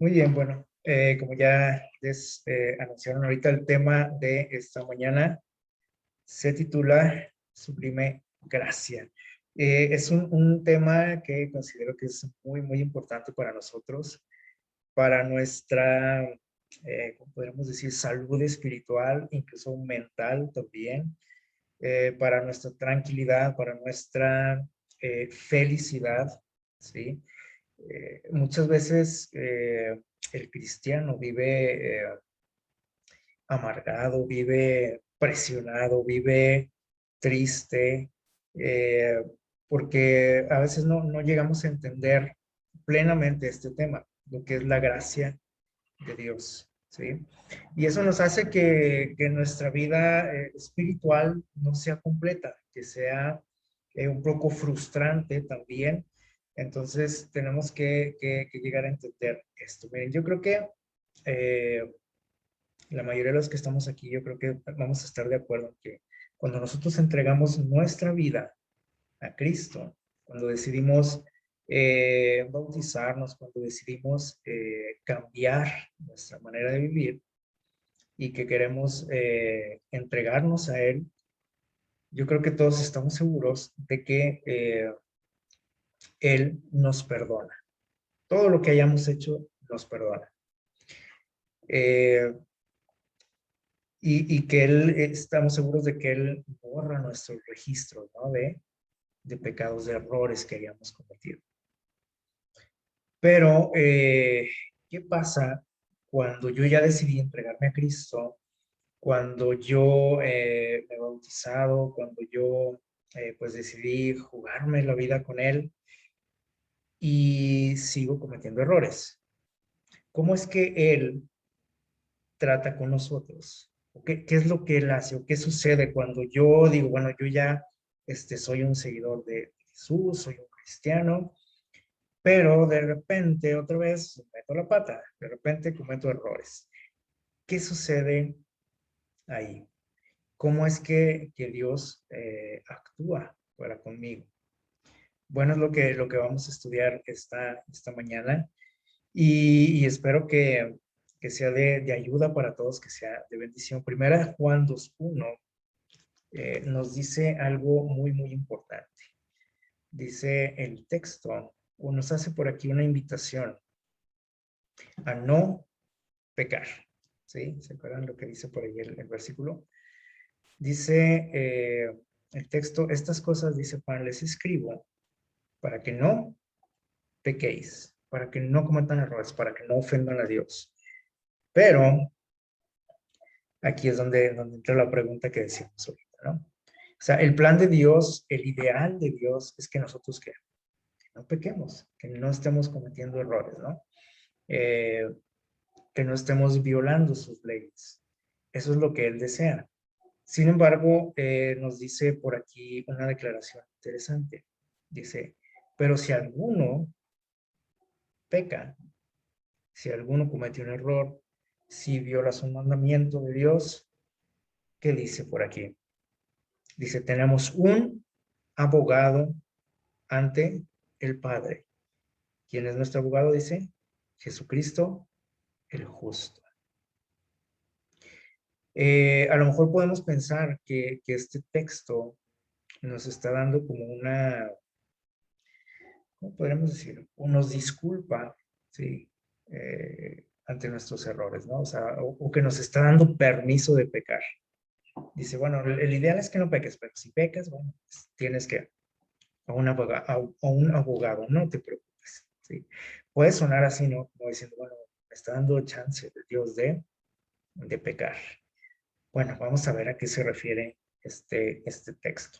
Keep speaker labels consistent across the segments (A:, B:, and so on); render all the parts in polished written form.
A: Muy bien, bueno, como ya les anunciaron ahorita, el tema de esta mañana se titula Sublime Gracia. Es un tema que considero que es muy, muy importante para nosotros, para nuestra, ¿cómo podríamos decir? Salud espiritual, incluso mental también, para nuestra tranquilidad, para nuestra felicidad, ¿sí? Muchas veces el cristiano vive amargado, vive presionado, vive triste, eh, porque a veces no llegamos a entender plenamente este tema, lo que es la gracia de Dios, ¿sí? Y eso nos hace que nuestra vida espiritual no sea completa, que sea un poco frustrante también. Entonces tenemos que llegar a entender esto. Miren, yo creo que eh, la mayoría de los que estamos aquí, yo creo que vamos a estar de acuerdo en que cuando nosotros entregamos nuestra vida a Cristo, cuando decidimos bautizarnos, cuando decidimos cambiar nuestra manera de vivir y que queremos entregarnos a Él, yo creo que todos estamos seguros de que Él nos perdona. Todo lo que hayamos hecho nos perdona. Eh, y que Él, estamos seguros de que Él borra nuestros registros, ¿no? De pecados, de errores que hayamos cometido. Pero, ¿qué pasa cuando yo ya decidí entregarme a Cristo? Cuando yo me he bautizado, cuando yo pues decidí jugarme la vida con Él y sigo cometiendo errores. ¿Cómo es que Él trata con nosotros? ¿Qué es lo que Él hace? ¿O qué sucede cuando yo digo, bueno, yo ya soy un seguidor de Jesús, soy un cristiano, pero de repente otra vez meto la pata, de repente cometo errores? ¿Qué sucede ahí? ¿Cómo es que Dios actúa para conmigo? Bueno, es lo que vamos a estudiar esta mañana y espero que sea de ayuda para todos, que sea de bendición. Primera Juan 2:1 nos dice algo muy, muy importante. Dice el texto, o nos hace por aquí una invitación a no pecar. ¿Sí? ¿Se acuerdan lo que dice por ahí el versículo? Dice el texto, estas cosas, dice Juan, les escribo para que no pequéis, para que no cometan errores, para que no ofendan a Dios. Pero aquí es donde entra la pregunta que decíamos ahorita, ¿no? O sea, el plan de Dios, el ideal de Dios es que nosotros que no pequemos, que no estemos cometiendo errores, ¿no? Eh, que no estemos violando sus leyes. Eso es lo que Él desea. Sin embargo, nos dice por aquí una declaración interesante. Dice, pero si alguno peca, si alguno comete un error, si violas un mandamiento de Dios, ¿qué dice por aquí? Dice, tenemos un abogado ante el Padre. ¿Quién es nuestro abogado? Dice, Jesucristo el justo. A lo mejor podemos pensar que este texto nos está dando como una, ¿cómo podríamos decir? O nos disculpa, ¿sí? Ante nuestros errores, ¿no? O sea, o que nos está dando permiso de pecar. Dice, bueno, el ideal es que no peques, pero si pecas, bueno, pues tienes que a un abogado, no te preocupes, ¿sí? Puede sonar así, ¿no? Como diciendo, bueno, me está dando chance de Dios de pecar. Bueno, vamos a ver a qué se refiere este texto.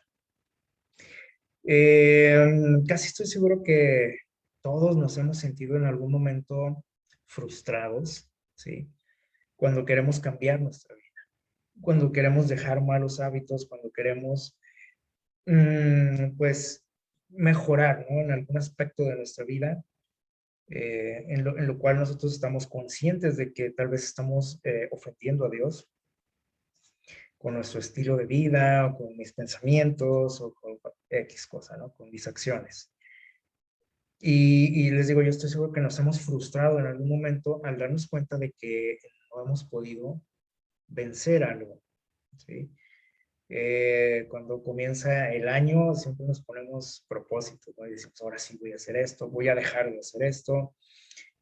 A: Casi estoy seguro que todos nos hemos sentido en algún momento frustrados, ¿sí? Cuando queremos cambiar nuestra vida, cuando queremos dejar malos hábitos, cuando queremos, pues, mejorar, ¿no? En algún aspecto de nuestra vida, en lo cual nosotros estamos conscientes de que tal vez estamos ofendiendo a Dios con nuestro estilo de vida, o con mis pensamientos, o con X cosa, ¿no? Con mis acciones. Y les digo, yo estoy seguro que nos hemos frustrado en algún momento al darnos cuenta de que no hemos podido vencer algo, ¿sí? Cuando comienza el año, siempre nos ponemos propósitos, ¿no? Y decimos, ahora sí voy a hacer esto, voy a dejar de hacer esto.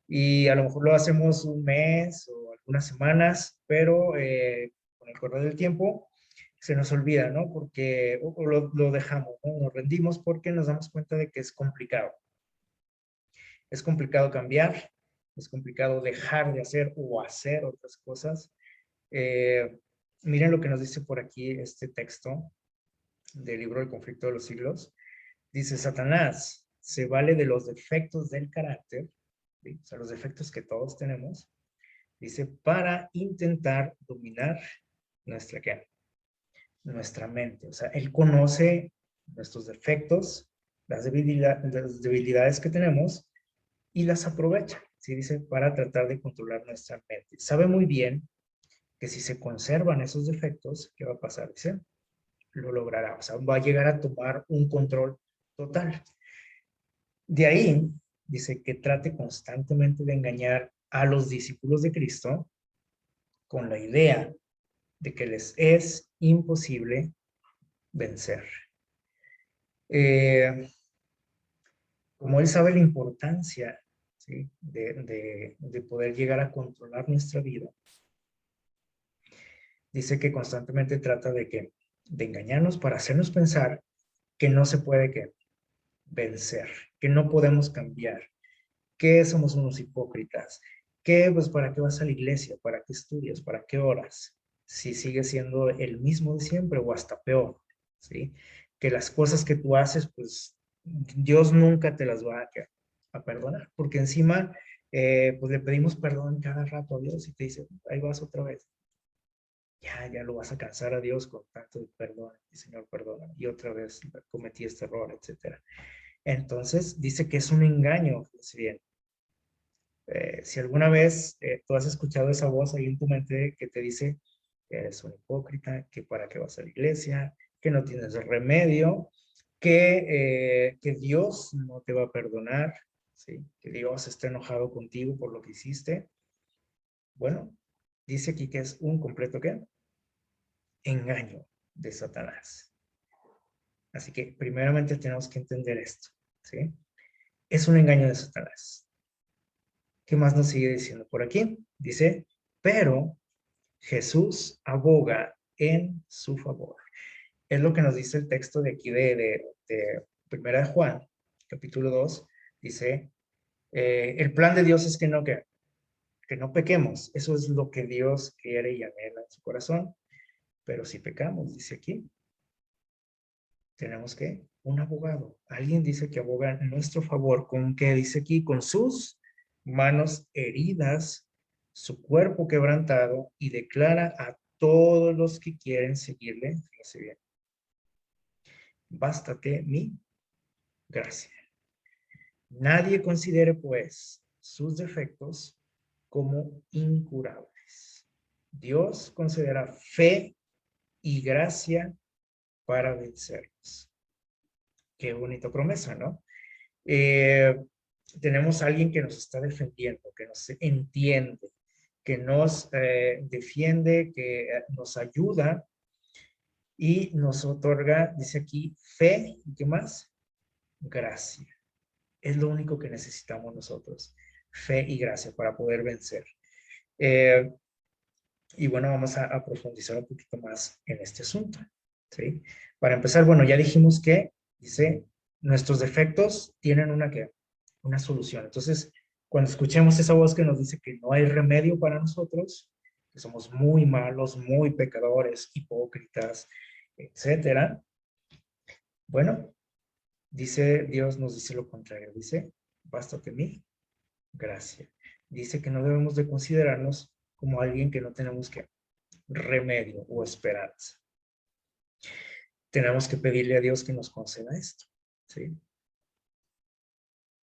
A: Y a lo mejor lo hacemos un mes o algunas semanas, pero con el correr del tiempo se nos olvida, ¿no? Porque o lo dejamos, ¿no? Nos rendimos porque nos damos cuenta de que es complicado. Es complicado cambiar, es complicado dejar de hacer o hacer otras cosas. Eh, Miren lo que nos dice por aquí este texto del libro El conflicto de los siglos. Dice, Satanás se vale de los defectos del carácter, ¿sí? O sea, los defectos que todos tenemos, dice, para intentar dominar nuestra, ¿qué? Nuestra mente. O sea, él conoce nuestros defectos, las debilidades que tenemos y las aprovecha, ¿sí? Dice, para tratar de controlar nuestra mente. Sabe muy bien que si se conservan esos defectos, ¿qué va a pasar? Dice, lo logrará, o sea, va a llegar a tomar un control total. De ahí, dice que trate constantemente de engañar a los discípulos de Cristo con la idea de que les es imposible vencer. Eh, Como él sabe la importancia, ¿sí? de poder llegar a controlar nuestra vida, dice que constantemente trata de engañarnos para hacernos pensar que no se puede vencer, que no podemos cambiar, que somos unos hipócritas, que pues para qué vas a la iglesia, para qué estudias, para qué oras, si sigues siendo el mismo de siempre o hasta peor, ¿sí? Que las cosas que tú haces, pues Dios nunca te las va a perdonar, porque encima pues le pedimos perdón cada rato a Dios y te dice, ahí vas otra vez. Ya lo vas a cansar a Dios con tanto de perdón, y Señor, perdona, y otra vez cometí este error, etcétera. Entonces, dice que es un engaño, fíjense bien. Si alguna vez tú has escuchado esa voz ahí en tu mente que te dice que eres un hipócrita, que para qué vas a la iglesia, que no tienes remedio, que Dios no te va a perdonar, ¿sí? Que Dios está enojado contigo por lo que hiciste. Bueno, dice aquí que es un completo ¿qué? Engaño de Satanás. Así que primeramente tenemos que entender esto, ¿sí? Es un engaño de Satanás. ¿Qué más nos sigue diciendo por aquí? Dice, pero Jesús aboga en su favor. Es lo que nos dice el texto de aquí de Primera de Juan, capítulo 2. Dice, el plan de Dios es que no pequemos. Eso es lo que Dios quiere y anhela en su corazón. Pero si pecamos, dice aquí, tenemos que un abogado. Alguien dice que aboga en nuestro favor. ¿Con qué dice aquí? Con sus manos heridas, su cuerpo quebrantado y declara a todos los que quieren seguirle, fíjense bien, bástate mi gracia. Nadie considere pues sus defectos como incurables. Dios concederá fe y gracia para vencerlos. Qué bonita promesa, ¿no? Eh, Tenemos a alguien que nos está defendiendo, que nos entiende, que nos defiende, que nos ayuda y nos otorga, dice aquí, fe y qué más, gracia. Es lo único que necesitamos nosotros, fe y gracia para poder vencer. Eh, y bueno, vamos a profundizar un poquito más en este asunto, ¿sí? Para empezar, bueno, ya dijimos que, dice, nuestros defectos tienen una solución. Entonces, cuando escuchemos esa voz que nos dice que no hay remedio para nosotros, que somos muy malos, muy pecadores, hipócritas, etcétera, bueno, dice Dios, nos dice lo contrario, dice, bástate mi gracia. Dice que no debemos de considerarnos como alguien que no tenemos que remedio o esperanza. Tenemos que pedirle a Dios que nos conceda esto, ¿sí?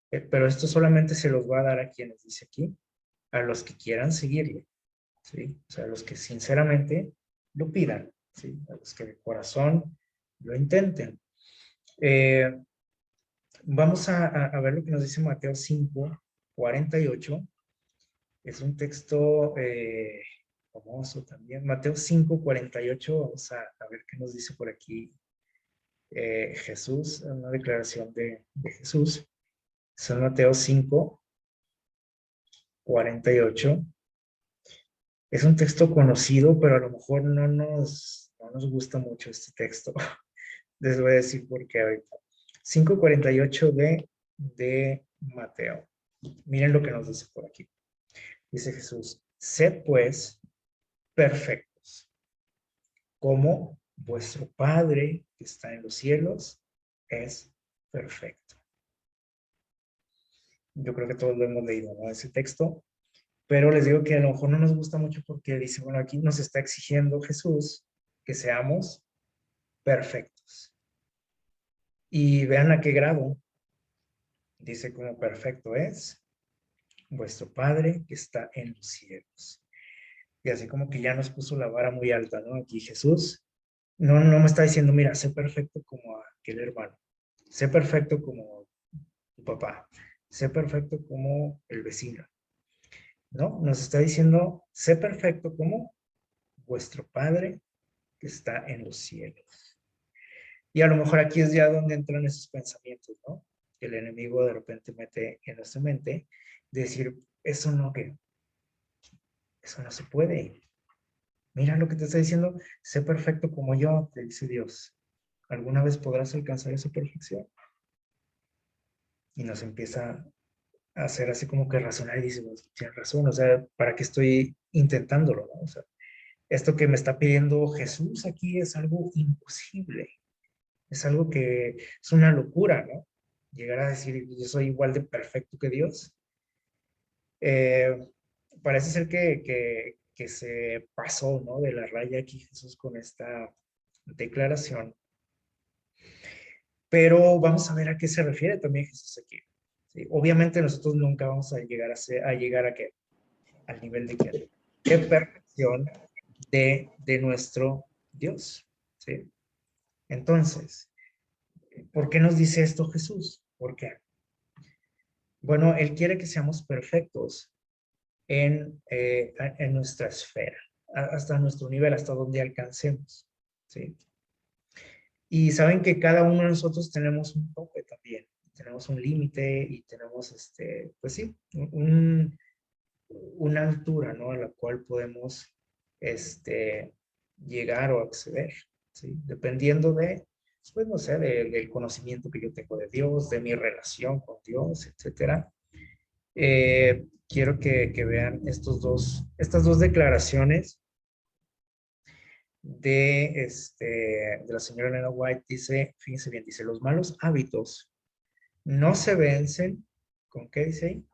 A: Pero esto solamente se los va a dar a quienes dice aquí, a los que quieran seguirle, ¿sí? O sea, a los que sinceramente lo pidan, ¿sí? A los que de corazón lo intenten. Vamos a ver lo que nos dice Mateo 5:48. Es un texto famoso también. Mateo 5:48. Vamos a ver qué nos dice por aquí Jesús, una declaración de Jesús. San Mateo 5:48. Es un texto conocido, pero a lo mejor no nos gusta mucho este texto. Les voy a decir por qué ahorita. 5:48 de Mateo. Miren lo que nos dice por aquí. Dice Jesús, sed pues perfectos, como vuestro Padre que está en los cielos es perfecto. Yo creo que todos lo hemos leído, ¿no? Ese texto, pero les digo que a lo mejor no nos gusta mucho porque dice, bueno, aquí nos está exigiendo Jesús que seamos perfectos. Y vean a qué grado. Dice como perfecto es vuestro Padre que está en los cielos. Y así como que ya nos puso la vara muy alta, ¿no? Aquí Jesús no me está diciendo, mira, sé perfecto como aquel hermano, sé perfecto como tu papá, sé perfecto como el vecino, ¿no? Nos está diciendo, sé perfecto como vuestro Padre que está en los cielos. Y a lo mejor aquí es ya donde entran esos pensamientos, ¿no? Que el enemigo de repente mete en nuestra mente, decir, eso no se puede. Mira lo que te está diciendo, sé perfecto como yo, te dice Dios. ¿Alguna vez podrás alcanzar esa perfección? Y nos empieza a hacer así como que razonar y dice, pues, tienes razón, o sea, ¿para qué estoy intentándolo, no? O sea, esto que me está pidiendo Jesús aquí es algo imposible, es algo que es una locura, ¿no? Llegar a decir, yo soy igual de perfecto que Dios. Eh, Parece ser que se pasó, ¿no? De la raya aquí Jesús con esta declaración. Pero vamos a ver a qué se refiere también Jesús aquí. ¿Sí? Obviamente nosotros nunca vamos a llegar a llegar a qué, al nivel de qué, de perfección de nuestro Dios. ¿Sí? Entonces, ¿por qué nos dice esto Jesús? ¿Por qué? Bueno, Él quiere que seamos perfectos en nuestra esfera, hasta nuestro nivel, hasta donde alcancemos. ¿Sí? Y saben que cada uno de nosotros tenemos un tope también, tenemos un límite y tenemos, pues sí, una altura, ¿no? A la cual podemos, llegar o acceder, ¿sí? Dependiendo de, pues no sé, del conocimiento que yo tengo de Dios, de mi relación con Dios, etcétera. Quiero que vean estas dos declaraciones de la señora Elena White. Dice, fíjense bien, dice, los malos hábitos no se vencen, ¿con qué dice ahí?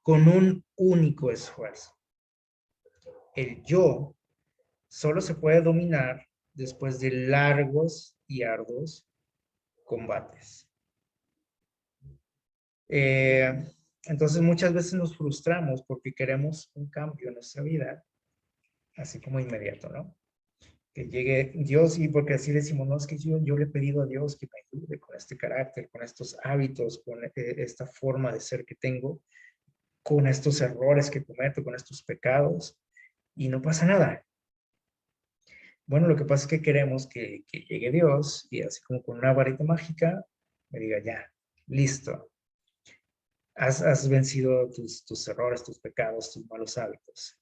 A: Con un único esfuerzo. El yo solo se puede dominar después de largos y arduos combates. Eh, entonces muchas veces nos frustramos porque queremos un cambio en nuestra vida, así como inmediato, ¿no? Que llegue Dios y porque así decimos, no, es que yo le he pedido a Dios que me ayude con este carácter, con estos hábitos, con esta forma de ser que tengo, con estos errores que cometo, con estos pecados, y no pasa nada. Bueno, lo que pasa es que queremos que llegue Dios y así como con una varita mágica me diga, ya, listo, has vencido tus errores, tus pecados, tus malos hábitos,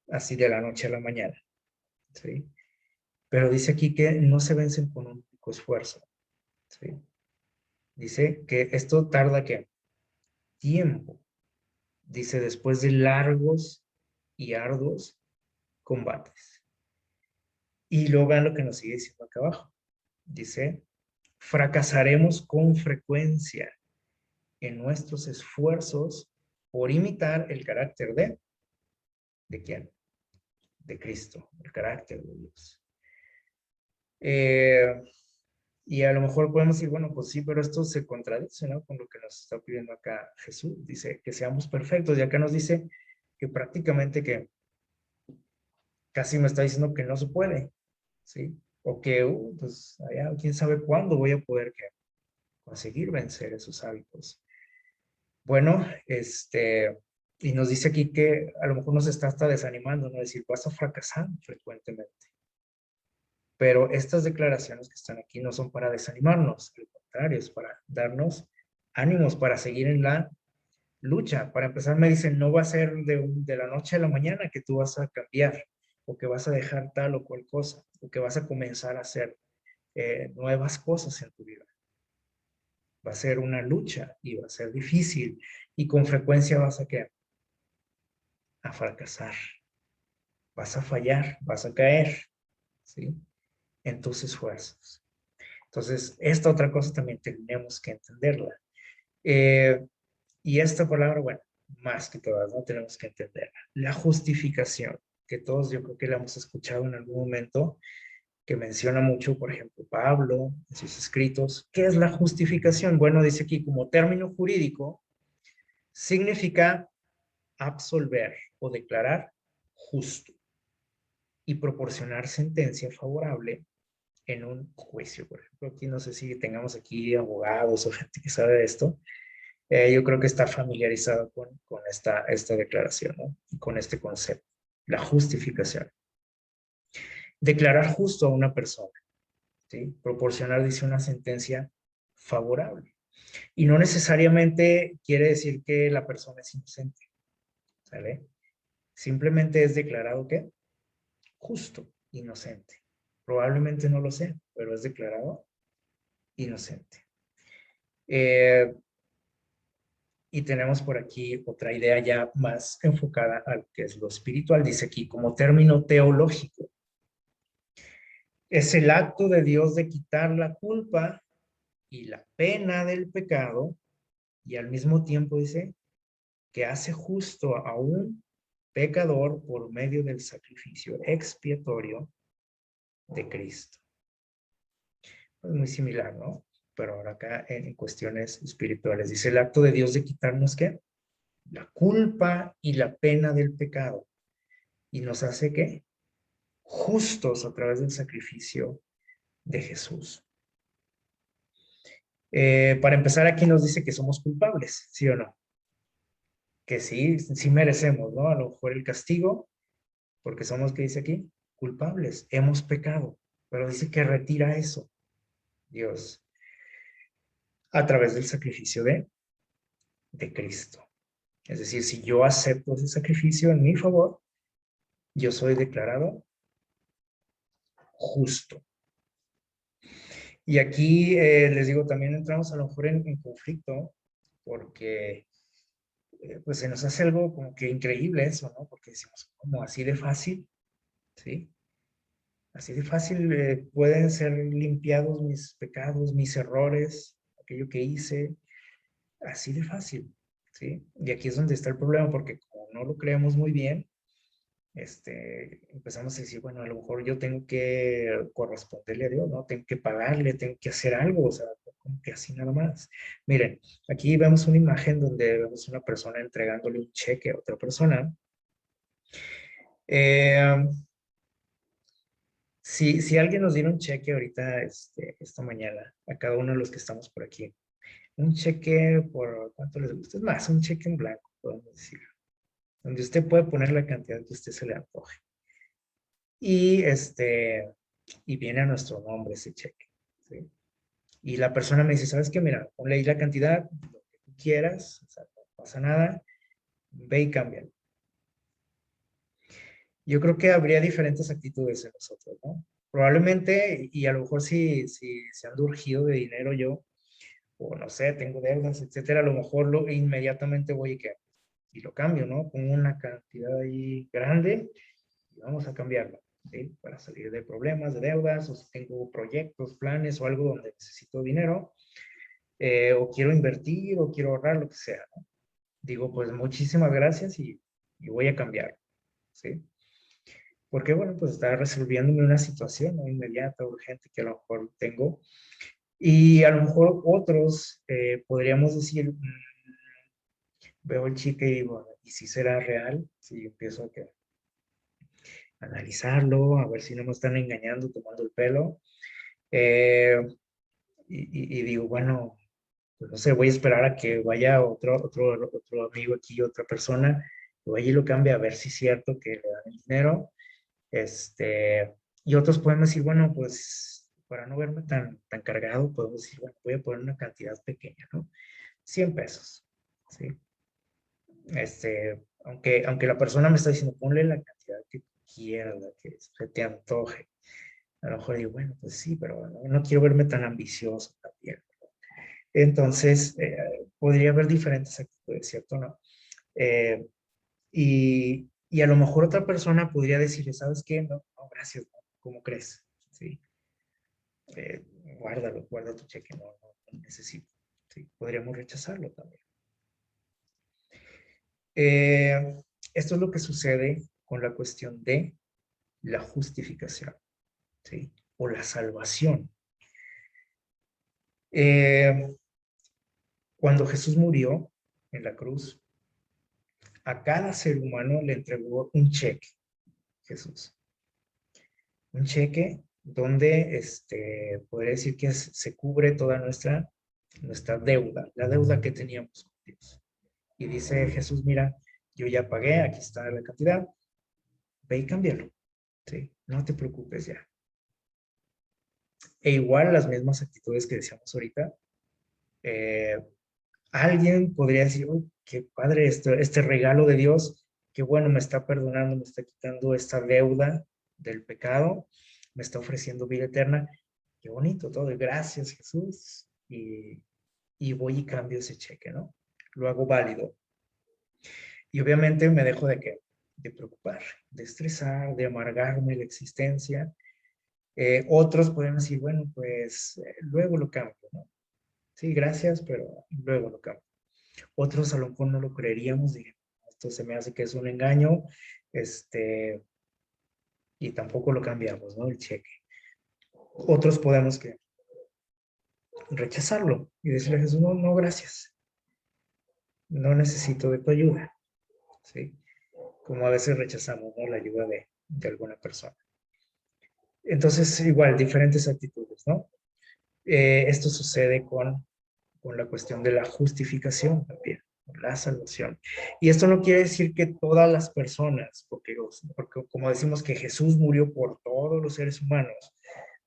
A: así de la noche a la mañana, ¿sí? Pero dice aquí que no se vencen con un único esfuerzo, ¿sí? Dice que esto tarda, ¿qué? Tiempo. Dice, después de largos y arduos combates. Y luego vean lo que nos sigue diciendo acá abajo. Dice, fracasaremos con frecuencia en nuestros esfuerzos por imitar el carácter ¿de quién? De Cristo, el carácter de Dios. Eh, y a lo mejor podemos decir, bueno, pues sí, pero esto se contradice, ¿no? Con lo que nos está pidiendo acá Jesús. Dice que seamos perfectos y acá nos dice que prácticamente que casi me está diciendo que no se puede, ¿sí? O que, pues allá, quién sabe cuándo voy a poder conseguir vencer esos hábitos. Bueno, y nos dice aquí que a lo mejor nos está hasta desanimando, ¿no? Decir, vas a fracasar frecuentemente. Pero estas declaraciones que están aquí no son para desanimarnos, al contrario, es para darnos ánimos para seguir en la lucha. Para empezar, me dicen, no va a ser de la noche a la mañana que tú vas a cambiar, o que vas a dejar tal o cual cosa, o que vas a comenzar a hacer nuevas cosas en tu vida. Va a ser una lucha y va a ser difícil, y con frecuencia vas a quedar a fracasar, vas a fallar, vas a caer, ¿sí? En tus esfuerzos. Entonces, esta otra cosa también tenemos que entenderla. Y esta palabra, bueno, más que todas, ¿no? Tenemos que entenderla. La justificación, que todos yo creo que la hemos escuchado en algún momento, que menciona mucho, por ejemplo, Pablo en sus escritos. ¿Qué es la justificación? Bueno, dice aquí como término jurídico, significa absolver o declarar justo y proporcionar sentencia favorable en un juicio. Por ejemplo, aquí no sé si tengamos aquí abogados o gente que sabe de esto. Yo creo que está familiarizado con esta declaración, ¿no? Y con este concepto, la justificación. Declarar justo a una persona, ¿sí? Proporcionar, dice, una sentencia favorable. Y no necesariamente quiere decir que la persona es inocente, ¿sale? Simplemente es declarado ¿qué? Justo, inocente. Probablemente no lo sea, pero es declarado inocente. Y tenemos por aquí otra idea ya más enfocada a lo que es lo espiritual. Dice aquí como término teológico. Es el acto de Dios de quitar la culpa y la pena del pecado, y al mismo tiempo dice que hace justo a un pecador por medio del sacrificio expiatorio de Cristo. Es muy similar, ¿no? Pero ahora acá en cuestiones espirituales. Dice el acto de Dios de quitarnos ¿qué? La culpa y la pena del pecado. Y nos hace ¿qué? Justos a través del sacrificio de Jesús. Para empezar, aquí nos dice que somos culpables, ¿sí o no? Que sí, sí merecemos, ¿no? A lo mejor el castigo, porque somos, ¿qué dice aquí? Culpables, hemos pecado, pero dice que retira eso, Dios, a través del sacrificio de Cristo. Es decir, si yo acepto ese sacrificio en mi favor, yo soy declarado justo. Y aquí les digo, también entramos a lo mejor en conflicto, porque pues se nos hace algo como que increíble eso, ¿no? Porque decimos, ¿cómo así de fácil? ¿Sí? Así de fácil pueden ser limpiados mis pecados, mis errores, aquello que hice, así de fácil, ¿sí? Y aquí es donde está el problema, porque como no lo creemos muy bien, empezamos a decir, bueno, a lo mejor yo tengo que corresponderle a Dios, ¿no? Tengo que pagarle, tengo que hacer algo, o sea, como que así nada más. Miren, aquí vemos una imagen donde vemos una persona entregándole un cheque a otra persona. Eh, si alguien nos diera un cheque ahorita, esta mañana, a cada uno de los que estamos por aquí, un cheque por, ¿cuánto les gusta? Es más, un cheque en blanco, podemos decir, donde usted puede poner la cantidad que usted se le antoje. Y, y viene a nuestro nombre ese cheque, ¿sí? Y la persona me dice, ¿sabes qué? Mira, ponle ahí la cantidad, lo que tú quieras, o sea, no pasa nada, ve y cámbialo. Yo creo que habría diferentes actitudes en nosotros, ¿no? Probablemente, y a lo mejor si se han urgido de dinero yo, o no sé, tengo deudas, etcétera, a lo mejor inmediatamente voy y lo cambio, ¿no? Con una cantidad ahí grande y vamos a cambiarlo, ¿sí? Para salir de problemas, de deudas, o si tengo proyectos, planes o algo donde necesito dinero, o quiero invertir o quiero ahorrar, lo que sea, ¿no? Digo, pues muchísimas gracias y voy a cambiar, ¿sí? Porque, bueno, pues está resolviéndome una situación, ¿no? Inmediata, urgente, que a lo mejor tengo. Y a lo mejor otros podríamos decir, veo el chique y digo, ¿y si será real? Si empiezo a analizarlo, a ver si no me están engañando, tomando el pelo. Y digo, bueno, pues no sé, voy a esperar a que vaya otro amigo aquí, otra persona, que vaya y lo cambie a ver si es cierto que le dan el dinero. Y otros pueden decir, bueno, pues para no verme tan cargado, puedo decir, bueno, voy a poner una cantidad pequeña, ¿no? 100 pesos, ¿sí? Aunque la persona me está diciendo, ponle la cantidad que quieras, la que se te antoje. A lo mejor digo, bueno, pues sí, pero no quiero verme tan ambicioso también. Entonces, podría haber diferentes actitudes, ¿cierto? ¿No? Eh, y a lo mejor otra persona podría decirle, ¿sabes qué? No, no gracias, no, ¿cómo crees? ¿Sí? Eh, guarda tu cheque, no necesito. ¿Sí? Podríamos rechazarlo también. Eh, Esto es lo que sucede con la cuestión de la justificación, ¿sí? O la salvación. Eh, Cuando Jesús murió en la cruz, a cada ser humano le entregó un cheque, Jesús. Un cheque donde podría decir que se cubre toda nuestra deuda, la deuda que teníamos con Dios. Y dice Jesús, mira, yo ya pagué, aquí está la cantidad, ve y cámbialo, ¿sí? No te preocupes ya. E igual las mismas actitudes que decíamos ahorita, eh, alguien podría decir, oh, qué padre este regalo de Dios, qué bueno, me está perdonando, me está quitando esta deuda del pecado, me está ofreciendo vida eterna, qué bonito todo, gracias Jesús, y voy y cambio ese cheque, ¿no? Lo hago válido. Y obviamente me dejo de preocupar, de estresar, de amargarme la existencia. Otros pueden decir, bueno, pues luego lo cambio, ¿no? Sí, gracias, pero luego lo cambio. Otros a lo mejor no lo creeríamos, diríamos, esto se me hace que es un engaño, y tampoco lo cambiamos, ¿no? El cheque. Otros podemos que rechazarlo y decirle a Jesús, no, no, gracias, no necesito de tu ayuda, ¿sí? Como a veces rechazamos, ¿no? La ayuda de alguna persona. Entonces, igual, diferentes actitudes, ¿no? Esto sucede con la cuestión de la justificación también, la salvación. Y esto no quiere decir que todas las personas, porque como decimos que Jesús murió por todos los seres humanos,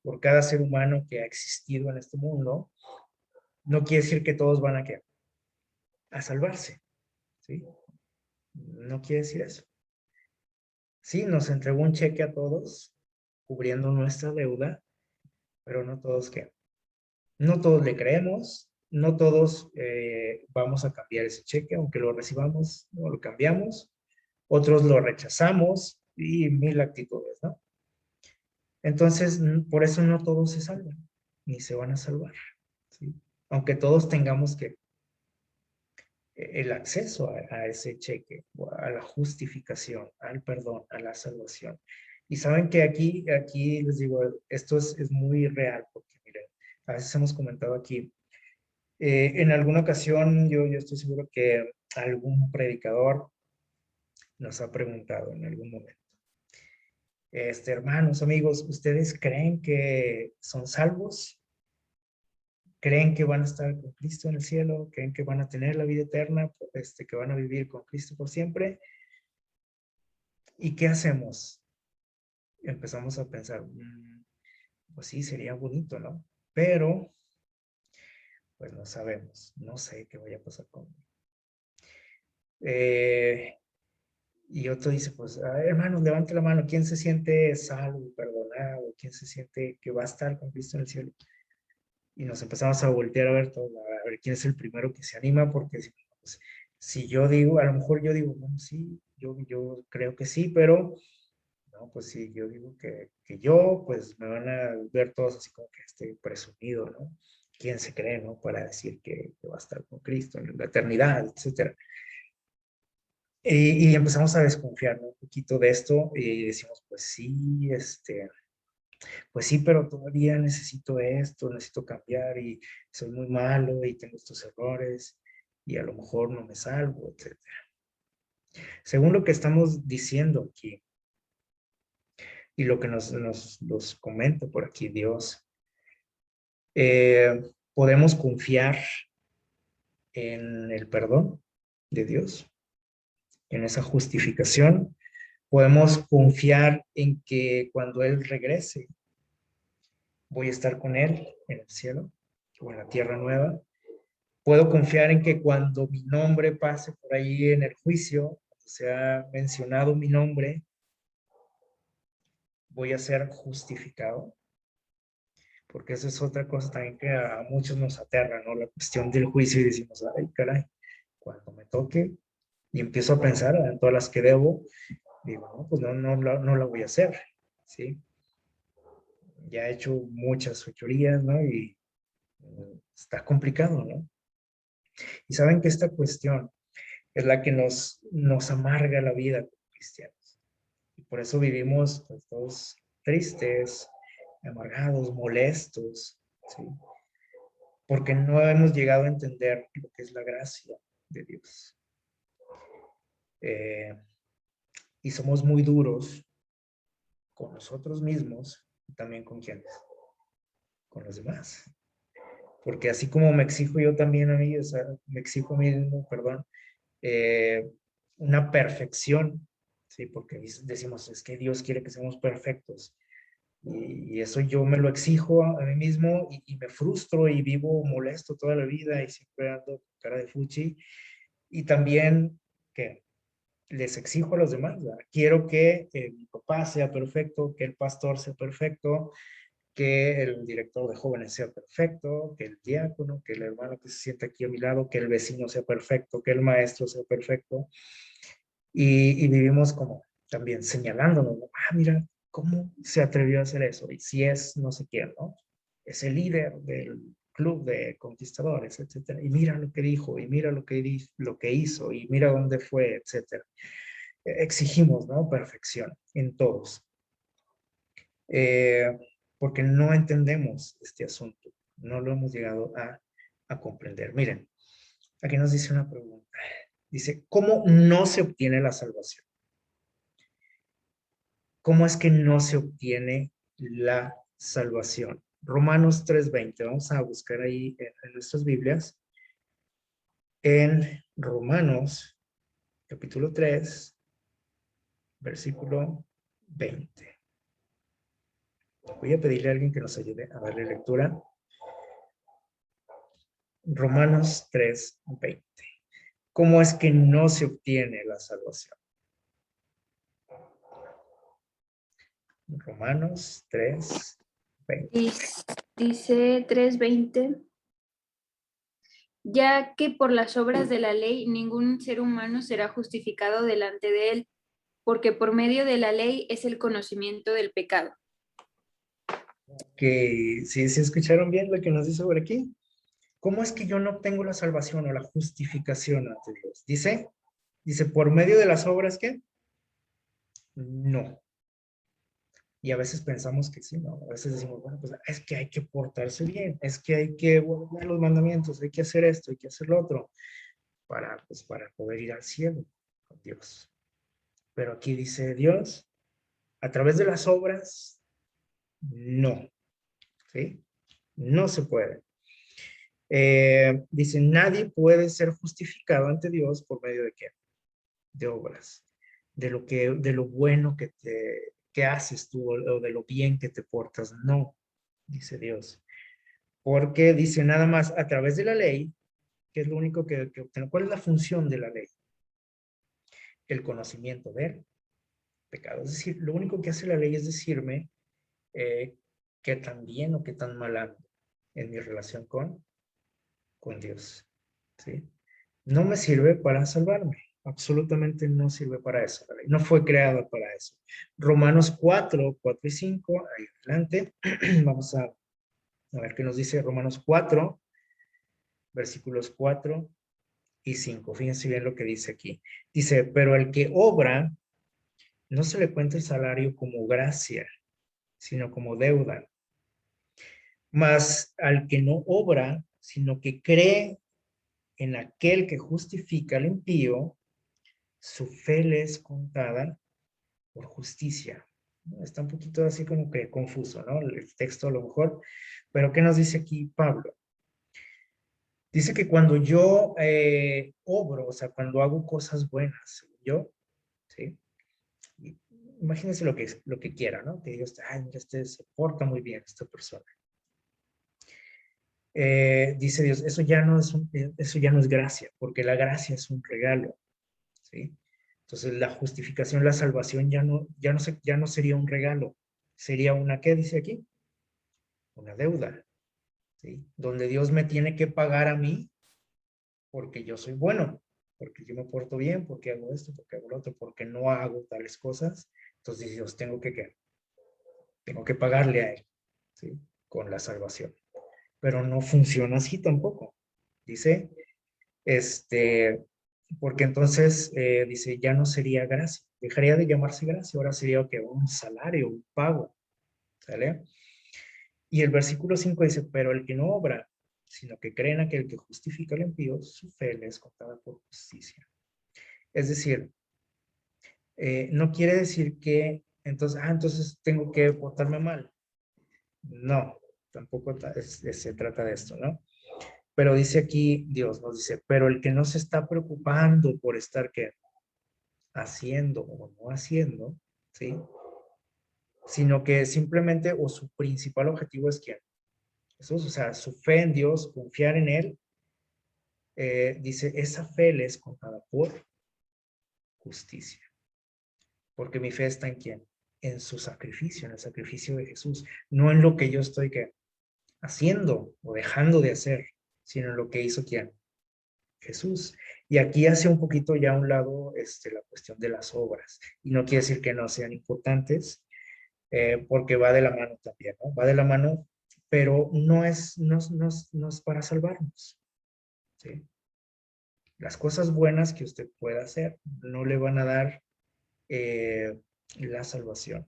A: por cada ser humano que ha existido en este mundo, no quiere decir que todos van a salvarse, ¿sí? No quiere decir eso. Sí, nos entregó un cheque a todos, cubriendo nuestra deuda, pero no todos qué. No todos le creemos, no todos vamos a cambiar ese cheque, aunque lo recibamos, no lo cambiamos. Otros lo rechazamos y mil actitudes, ¿no? Entonces, por eso no todos se salvan, ni se van a salvar, ¿sí? Aunque todos tengamos el acceso a ese cheque, a la justificación, al perdón, a la salvación. Y saben que aquí les digo, esto es muy real, porque miren, a veces hemos comentado aquí, en alguna ocasión yo estoy seguro que algún predicador nos ha preguntado en algún momento, hermanos, amigos, ¿ustedes creen que son salvos? ¿Creen que van a estar con Cristo en el cielo? ¿Creen que van a tener la vida eterna? Que van a vivir con Cristo por siempre. ¿Y qué hacemos? Empezamos a pensar, pues sí, sería bonito, ¿no? Pero, pues no sabemos, no sé qué vaya a pasar conmigo. Y otro dice, pues, hermanos, levante la mano, ¿quién se siente salvo, perdonado? ¿Quién se siente que va a estar con Cristo en el cielo? Y nos empezamos a voltear a ver todo, a ver quién es el primero que se anima, porque pues, si yo digo, a lo mejor yo digo, bueno, sí, yo creo que sí, pero no, pues sí, yo digo que yo, pues me van a ver todos así como que estoy presumido, ¿no? ¿Quién se cree, no? Para decir que va a estar con Cristo en la eternidad, etcétera. Y empezamos a desconfiar, ¿no? Un poquito de esto y decimos, pues sí, pero todavía necesito esto, necesito cambiar y soy muy malo y tengo estos errores y a lo mejor no me salvo, etcétera. Según lo que estamos diciendo aquí y lo que nos comenta por aquí Dios, podemos confiar en el perdón de Dios, en esa justificación. Podemos confiar en que cuando Él regrese, voy a estar con Él en el cielo o en la tierra nueva. Puedo confiar en que cuando mi nombre pase por ahí en el juicio, cuando sea mencionado mi nombre, voy a ser justificado, porque eso es otra cosa también que a muchos nos aterra, ¿no? La cuestión del juicio y decimos, ay, caray, cuando me toque y empiezo a pensar en todas las que debo, digo, no, pues no la voy a hacer, ¿sí? Ya he hecho muchas fechorías, ¿no? Y está complicado, ¿no? Y saben que esta cuestión es la que nos amarga la vida como cristianos. Y por eso vivimos pues, todos tristes, amargados, molestos, ¿sí? Porque no hemos llegado a entender lo que es la gracia de Dios. Eh, y somos muy duros con nosotros mismos y también con quienes, con los demás. Porque así como me exijo yo también a mí, o sea, me exijo a mí mismo, perdón, eh, una perfección, ¿sí? Porque decimos, es que Dios quiere que seamos perfectos. Y eso yo me lo exijo a mí mismo y me frustro y vivo molesto toda la vida y siempre ando con cara de fuchi. Y también que les exijo a los demás, ¿verdad? Quiero que mi papá sea perfecto, que el pastor sea perfecto, que el director de jóvenes sea perfecto, que el diácono, que el hermano que se sienta aquí a mi lado, que el vecino sea perfecto, que el maestro sea perfecto. Y vivimos como también señalándonos, ¿no? Ah, mira, ¿cómo se atrevió a hacer eso? Y si es no sé quién, ¿no? Es el líder del club de conquistadores, etcétera. Y mira lo que dijo, y mira lo que hizo, y mira dónde fue, etcétera. Exigimos, ¿no? Perfección en todos. Eh, porque no entendemos este asunto, no lo hemos llegado a comprender. Miren, aquí nos dice una pregunta. Dice, ¿cómo no se obtiene la salvación? ¿Cómo es que no se obtiene la salvación? Romanos 3:20, vamos a buscar ahí en nuestras Biblias. En Romanos capítulo 3, versículo 20. Voy a pedirle a alguien que nos ayude a darle lectura. Romanos 3:20. ¿Cómo es que no se obtiene la salvación? Romanos 3:20.
B: Dice 3:20, ya que por las obras de la ley ningún ser humano será justificado delante de él, porque por medio de la ley es el conocimiento del pecado.
A: Que sí, sí escucharon bien lo que nos dice por aquí. ¿Cómo es que yo no obtengo la salvación o la justificación ante Dios? Dice, ¿por medio de las obras qué? No. Y a veces pensamos que sí, ¿no? A veces decimos, bueno, pues es que hay que portarse bien, es que hay que guardar los mandamientos, hay que hacer esto, hay que hacer lo otro, pues, para poder ir al cielo con Dios. Pero aquí dice Dios, a través de las obras, no, ¿sí? No se puede. Dice, nadie puede ser justificado ante Dios por medio de qué? De obras, de lo bueno que haces tú o de lo bien que te portas. No, dice Dios. Porque dice nada más a través de la ley, que es lo único que obtenemos. ¿Cuál es la función de la ley? El conocimiento del pecado. Es decir, lo único que hace la ley es decirme qué tan bien o qué tan mal ando en mi relación con Dios. ¿Sí? No me sirve para salvarme. Absolutamente no sirve para eso. La ley no fue creada para eso. Romanos 4:4 y 5, ahí adelante. Vamos a ver qué nos dice Romanos 4, versículos 4 y 5. Fíjense bien lo que dice aquí. Dice, pero el que obra, no se le cuenta el salario como gracia, sino como deuda. Mas al que no obra, sino que cree en aquel que justifica al impío, su fe le es contada por justicia. Está un poquito así como que confuso, ¿no? El texto a lo mejor. Pero ¿qué nos dice aquí Pablo? Dice que cuando yo obro, o sea, cuando hago cosas buenas, según yo, ¿sí? Imagínense lo que quiera, ¿no? Que diga usted, ay, mira, este se porta muy bien, esta persona. Dice Dios, eso ya no es gracia, porque la gracia es un regalo, ¿sí? Entonces la justificación, la salvación ya no sería un regalo, sería una, ¿qué dice aquí? Una deuda, ¿sí? Donde Dios me tiene que pagar a mí porque yo soy bueno, porque yo me porto bien, porque hago esto, porque hago lo otro, porque no hago tales cosas. Entonces Dios, tengo que pagarle a Él, ¿sí? Con la salvación. Pero no funciona así tampoco. Dice, porque entonces, dice, ya no sería gracia, dejaría de llamarse gracia, ahora sería que un salario, un pago, ¿sale? Y el versículo 5 dice, pero el que no obra, sino que cree en aquel que justifica al impío, su fe le es contada por justicia. Es decir, no quiere decir que entonces tengo que portarme mal. No, tampoco se trata de esto, ¿no? Pero dice aquí, Dios nos dice, pero el que no se está preocupando por estar ¿qué? Haciendo o no haciendo, ¿sí? Sino que simplemente, o su principal objetivo es ¿quién? Jesús, o sea, su fe en Dios, confiar en Él, dice, esa fe le es contada por justicia. Porque mi fe está en quién? En su sacrificio, en el sacrificio de Jesús, no en lo que yo estoy ¿qué? Haciendo o dejando de hacer, sino en lo que hizo quién? Jesús. Y aquí hace un poquito ya a un lado la cuestión de las obras. Y no quiere decir que no sean importantes, porque va de la mano también, ¿no? Va de la mano, pero no es para salvarnos, ¿sí? Las cosas buenas que usted pueda hacer no le van a dar eh, la salvación,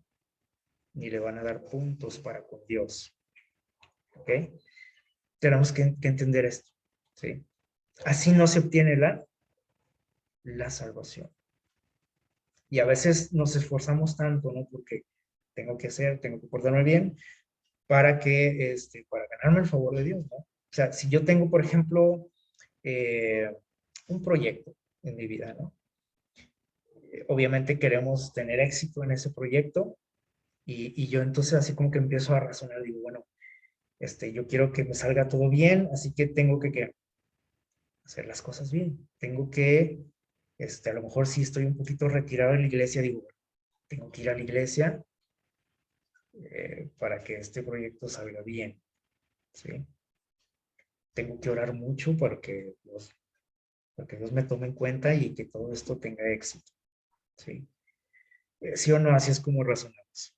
A: ni le van a dar puntos para con Dios, ¿ok? Tenemos que entender esto, ¿sí? Así no se obtiene la salvación. Y a veces nos esforzamos tanto, ¿no? Porque tengo que portarme bien para ganarme el favor de Dios, ¿no? O sea, si yo tengo, por ejemplo, eh, un proyecto en mi vida, ¿no? Obviamente queremos tener éxito en ese proyecto y yo entonces así como que empiezo a razonar, digo, bueno, yo quiero que me salga todo bien, así que tengo que hacer las cosas bien. Tengo que, a lo mejor si estoy un poquito retirado de la iglesia, digo, bueno, tengo que ir a la iglesia para que este proyecto salga bien, ¿sí? Tengo que orar mucho para que Dios me tome en cuenta y que todo esto tenga éxito, ¿sí? Sí o no, así es como razonamos.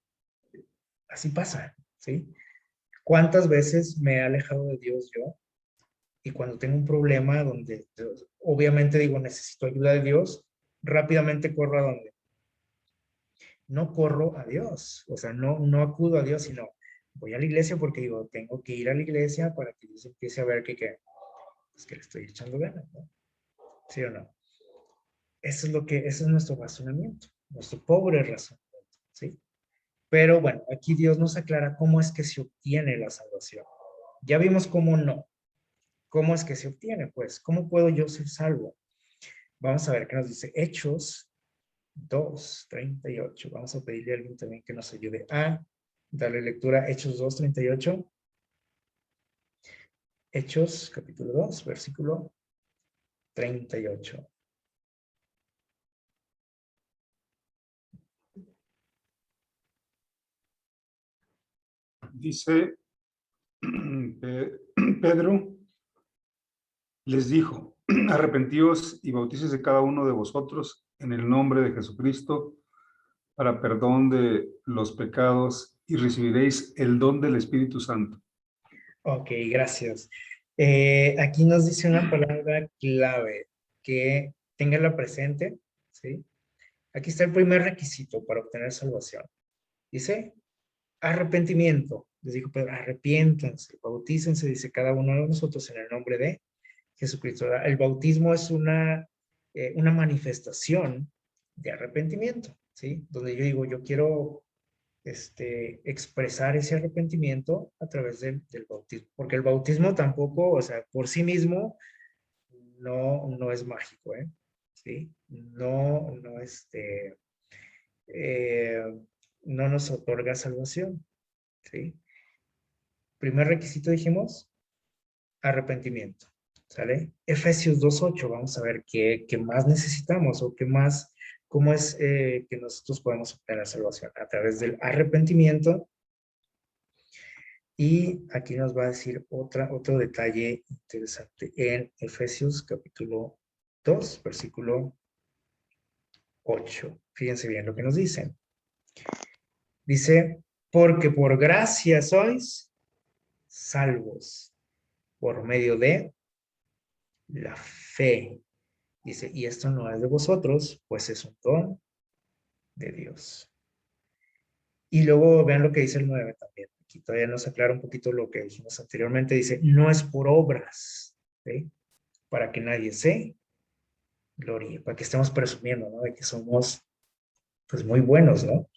A: Así pasa, ¿sí? ¿Cuántas veces me he alejado de Dios yo? Y cuando tengo un problema donde obviamente digo, necesito ayuda de Dios, rápidamente corro a donde no corro a Dios, o sea, no acudo a Dios, sino voy a la iglesia porque digo, tengo que ir a la iglesia para que Dios empiece a ver pues que le estoy echando ganas, ¿no? ¿Sí o no? Ese es nuestro razonamiento, nuestro pobre razonamiento, ¿sí? Pero bueno, aquí Dios nos aclara cómo es que se obtiene la salvación. Ya vimos cómo no. ¿Cómo es que se obtiene? Pues, ¿cómo puedo yo ser salvo? Vamos a ver qué nos dice Hechos 2:38. Vamos a pedirle a alguien también que nos ayude a darle lectura a Hechos 2:38. Hechos capítulo 2, versículo 38.
C: Dice Pedro les dijo, arrepentíos y bautícese cada uno de vosotros en el nombre de Jesucristo para perdón de los pecados y recibiréis el don del Espíritu Santo.
A: Ok, gracias. Aquí nos dice una palabra clave que téngala presente, ¿sí? Aquí está el primer requisito para obtener salvación. Dice, arrepentimiento. Les dijo Pedro, arrepiéntanse, bautícense, dice cada uno de nosotros en el nombre de Jesucristo. El bautismo es una manifestación de arrepentimiento, ¿sí? Donde yo digo, yo quiero expresar ese arrepentimiento a través del bautismo. Porque el bautismo tampoco, o sea, por sí mismo, no es mágico, ¿eh? ¿Sí? Eh, no nos otorga salvación, ¿sí? Primer requisito dijimos, arrepentimiento, ¿sale? Efesios 2:8, vamos a ver qué más necesitamos o qué más, cómo es que nosotros podemos obtener salvación a través del arrepentimiento. Y aquí nos va a decir otro detalle interesante en Efesios capítulo 2, versículo 8. Fíjense bien lo que nos dice. Dice, porque por gracia sois salvos por medio de la fe. Dice, y esto no es de vosotros, pues es un don de Dios. Y luego vean lo que dice el 9 también. Aquí todavía nos aclara un poquito lo que dijimos anteriormente. Dice, no es por obras, ¿sí? Para que nadie se gloríe, para que estemos presumiendo, ¿no? De que somos, pues, muy buenos, ¿no?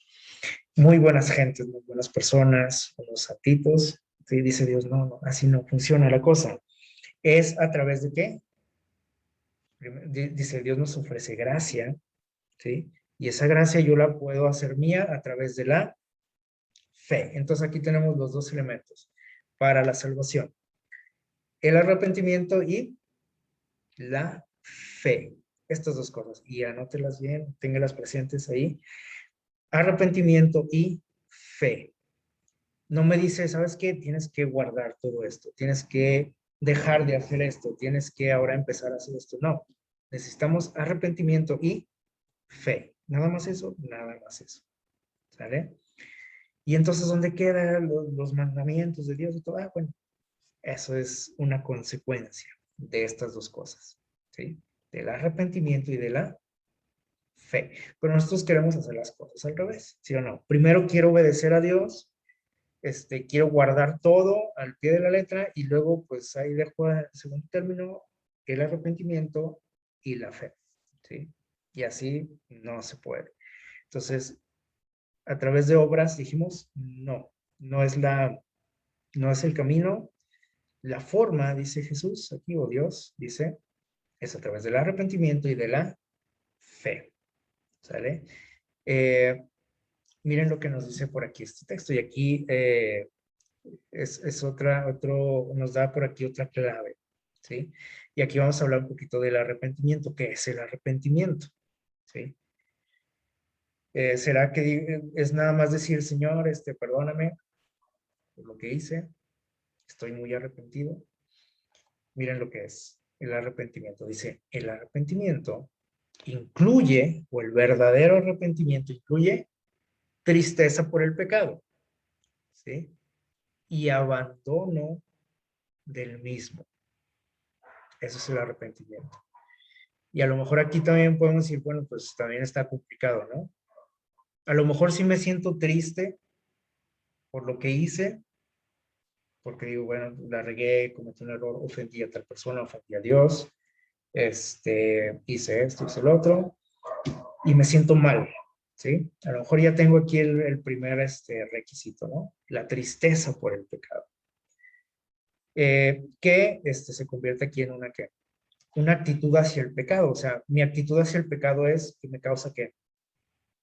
A: Muy buenas gentes, muy buenas personas, unos santitos. ¿Sí? Dice Dios, no, así no funciona la cosa. ¿Es a través de qué? Dice, Dios nos ofrece gracia, ¿sí? Y esa gracia yo la puedo hacer mía a través de la fe. Entonces aquí tenemos los dos elementos para la salvación. El arrepentimiento y la fe. Estas dos cosas. Y anótelas bien, téngalas presentes ahí. Arrepentimiento y fe. No me dice, ¿sabes qué? Tienes que guardar todo esto. Tienes que dejar de hacer esto. Tienes que ahora empezar a hacer esto. No. Necesitamos arrepentimiento y fe. Nada más eso, nada más eso. ¿Sale? Y entonces, ¿dónde quedan los mandamientos de Dios y todo? Ah, bueno, eso es una consecuencia de estas dos cosas, ¿sí? Del arrepentimiento y de la fe. Pero nosotros queremos hacer las cosas al revés, ¿sí o no? Primero quiero obedecer a Dios, quiero guardar todo al pie de la letra y luego, pues ahí dejo en segundo término el arrepentimiento y la fe, ¿sí? Y así no se puede. Entonces, a través de obras dijimos, no es el camino. La forma, dice Jesús aquí, o Dios, dice, es a través del arrepentimiento y de la fe. ¿Sale? Miren lo que nos dice por aquí este texto. Y aquí nos da por aquí otra clave. ¿Sí? Y aquí vamos a hablar un poquito del arrepentimiento. ¿Qué es el arrepentimiento? ¿Sí? ¿Será que es nada más decir, Señor, perdóname por lo que hice? Estoy muy arrepentido. Miren lo que es el arrepentimiento. Dice, el arrepentimiento incluye, o el verdadero arrepentimiento incluye tristeza por el pecado, ¿sí? Y abandono del mismo. Eso es el arrepentimiento. Y a lo mejor aquí también podemos decir, bueno, pues también está complicado, ¿no? A lo mejor sí me siento triste por lo que hice, porque digo, bueno, la regué, cometí un error, ofendí a tal persona, ofendí a Dios, hice esto, hice el otro, y me siento mal, ¿sí? A lo mejor ya tengo aquí el primer requisito, ¿no? La tristeza por el pecado. Que se convierte aquí en una actitud hacia el pecado. O sea, mi actitud hacia el pecado es que me causa ¿qué?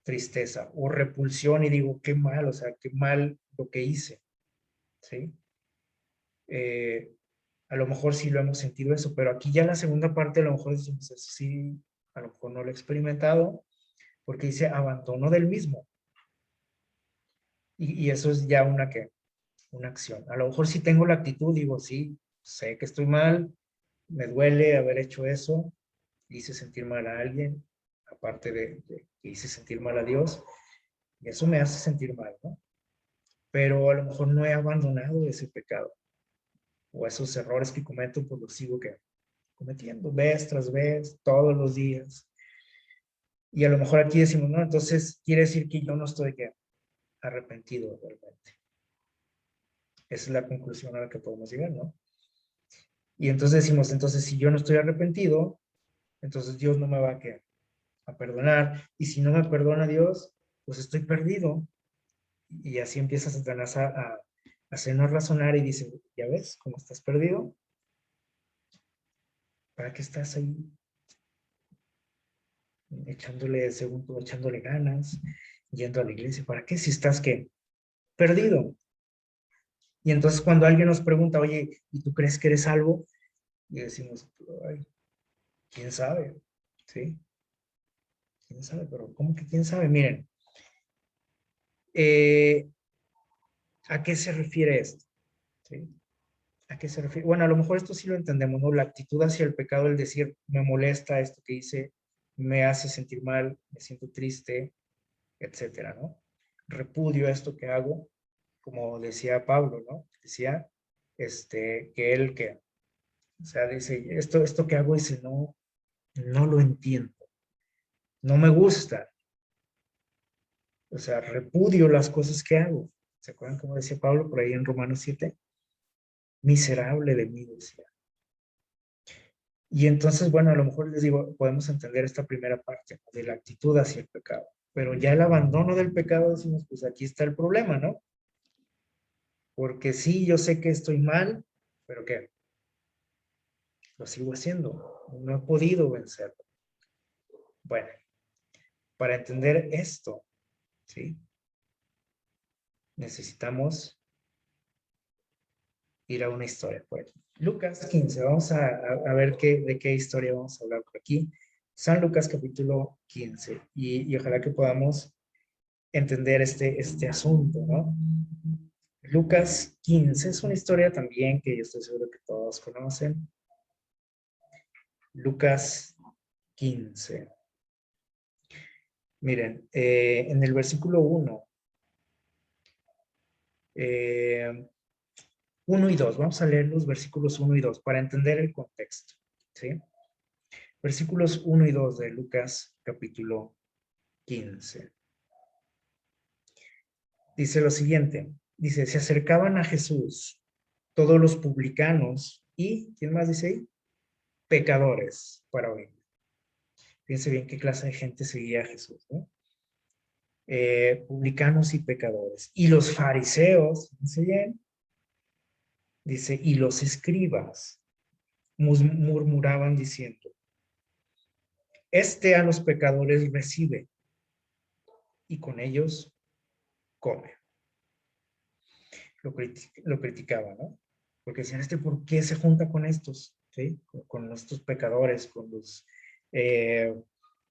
A: Tristeza o repulsión y digo, qué mal, o sea, qué mal lo que hice, ¿sí? A lo mejor sí lo hemos sentido eso, pero aquí ya la segunda parte a lo mejor decimos, sí, a lo mejor no lo he experimentado, porque dice abandono del mismo. Y eso es ya una acción. A lo mejor si tengo la actitud, digo, sí, sé que estoy mal, me duele haber hecho eso, hice sentir mal a alguien, aparte de que hice sentir mal a Dios, y eso me hace sentir mal, ¿no? Pero a lo mejor no he abandonado ese pecado, o esos errores que cometo, pues los sigo cometiendo vez tras vez, todos los días. Y a lo mejor aquí decimos, no, entonces quiere decir que yo no estoy arrepentido realmente. Esa es la conclusión a la que podemos llegar, ¿no? Y entonces decimos, entonces si yo no estoy arrepentido, entonces Dios no me va a perdonar. Y si no me perdona Dios, pues estoy perdido. Y así empieza Satanás a hacernos razonar y dice, ¿ya ves cómo estás perdido? ¿Para qué estás ahí echándole, según tú, echándole ganas, yendo a la iglesia? ¿Para qué si estás qué? Perdido. Y entonces cuando alguien nos pregunta, oye, ¿y tú crees que eres salvo? Y decimos, ay, ¿quién sabe? ¿Sí? ¿Quién sabe? Pero ¿cómo que quién sabe? Miren, eh, ¿a qué se refiere esto? ¿Sí? ¿A qué se refiere? Bueno, a lo mejor esto sí lo entendemos, ¿no? La actitud hacia el pecado, el decir, me molesta esto que hice, me hace sentir mal, me siento triste, etcétera, ¿no? Repudio esto que hago, como decía Pablo, ¿no? Decía, que él que, o sea, dice, esto que hago, dice, no lo entiendo, no me gusta, o sea, repudio las cosas que hago. ¿Se acuerdan cómo decía Pablo por ahí en Romanos 7? Miserable de mí, decía. Y entonces, bueno, a lo mejor les digo, podemos entender esta primera parte, ¿no? De la actitud hacia el pecado. Pero ya el abandono del pecado, decimos, pues aquí está el problema, ¿no? Porque sí, yo sé que estoy mal, pero ¿qué? Lo sigo haciendo. No he podido vencerlo. Bueno, para entender esto, ¿sí? Necesitamos ir a una historia. Bueno, Lucas 15, vamos a ver de qué historia vamos a hablar por aquí. San Lucas capítulo 15, y ojalá que podamos entender este asunto, ¿no? Lucas 15 es una historia también que yo estoy seguro que todos conocen. Lucas 15. Miren, en el versículo 1, 1 y 2, vamos a leer los versículos 1 y 2 para entender el contexto, ¿sí? Versículos 1 y 2 de Lucas capítulo 15. Dice lo siguiente, dice, se acercaban a Jesús todos los publicanos y, ¿quién más dice ahí? Pecadores para oír. Fíjense bien qué clase de gente seguía a Jesús, ¿no? Publicanos y pecadores. Y los fariseos, fíjense bien, dice, y los escribas murmuraban diciendo, a los pecadores recibe y con ellos come. Lo criticaba, ¿no? Porque decían, ¿por qué se junta con estos? ¿Sí? Con estos pecadores, eh,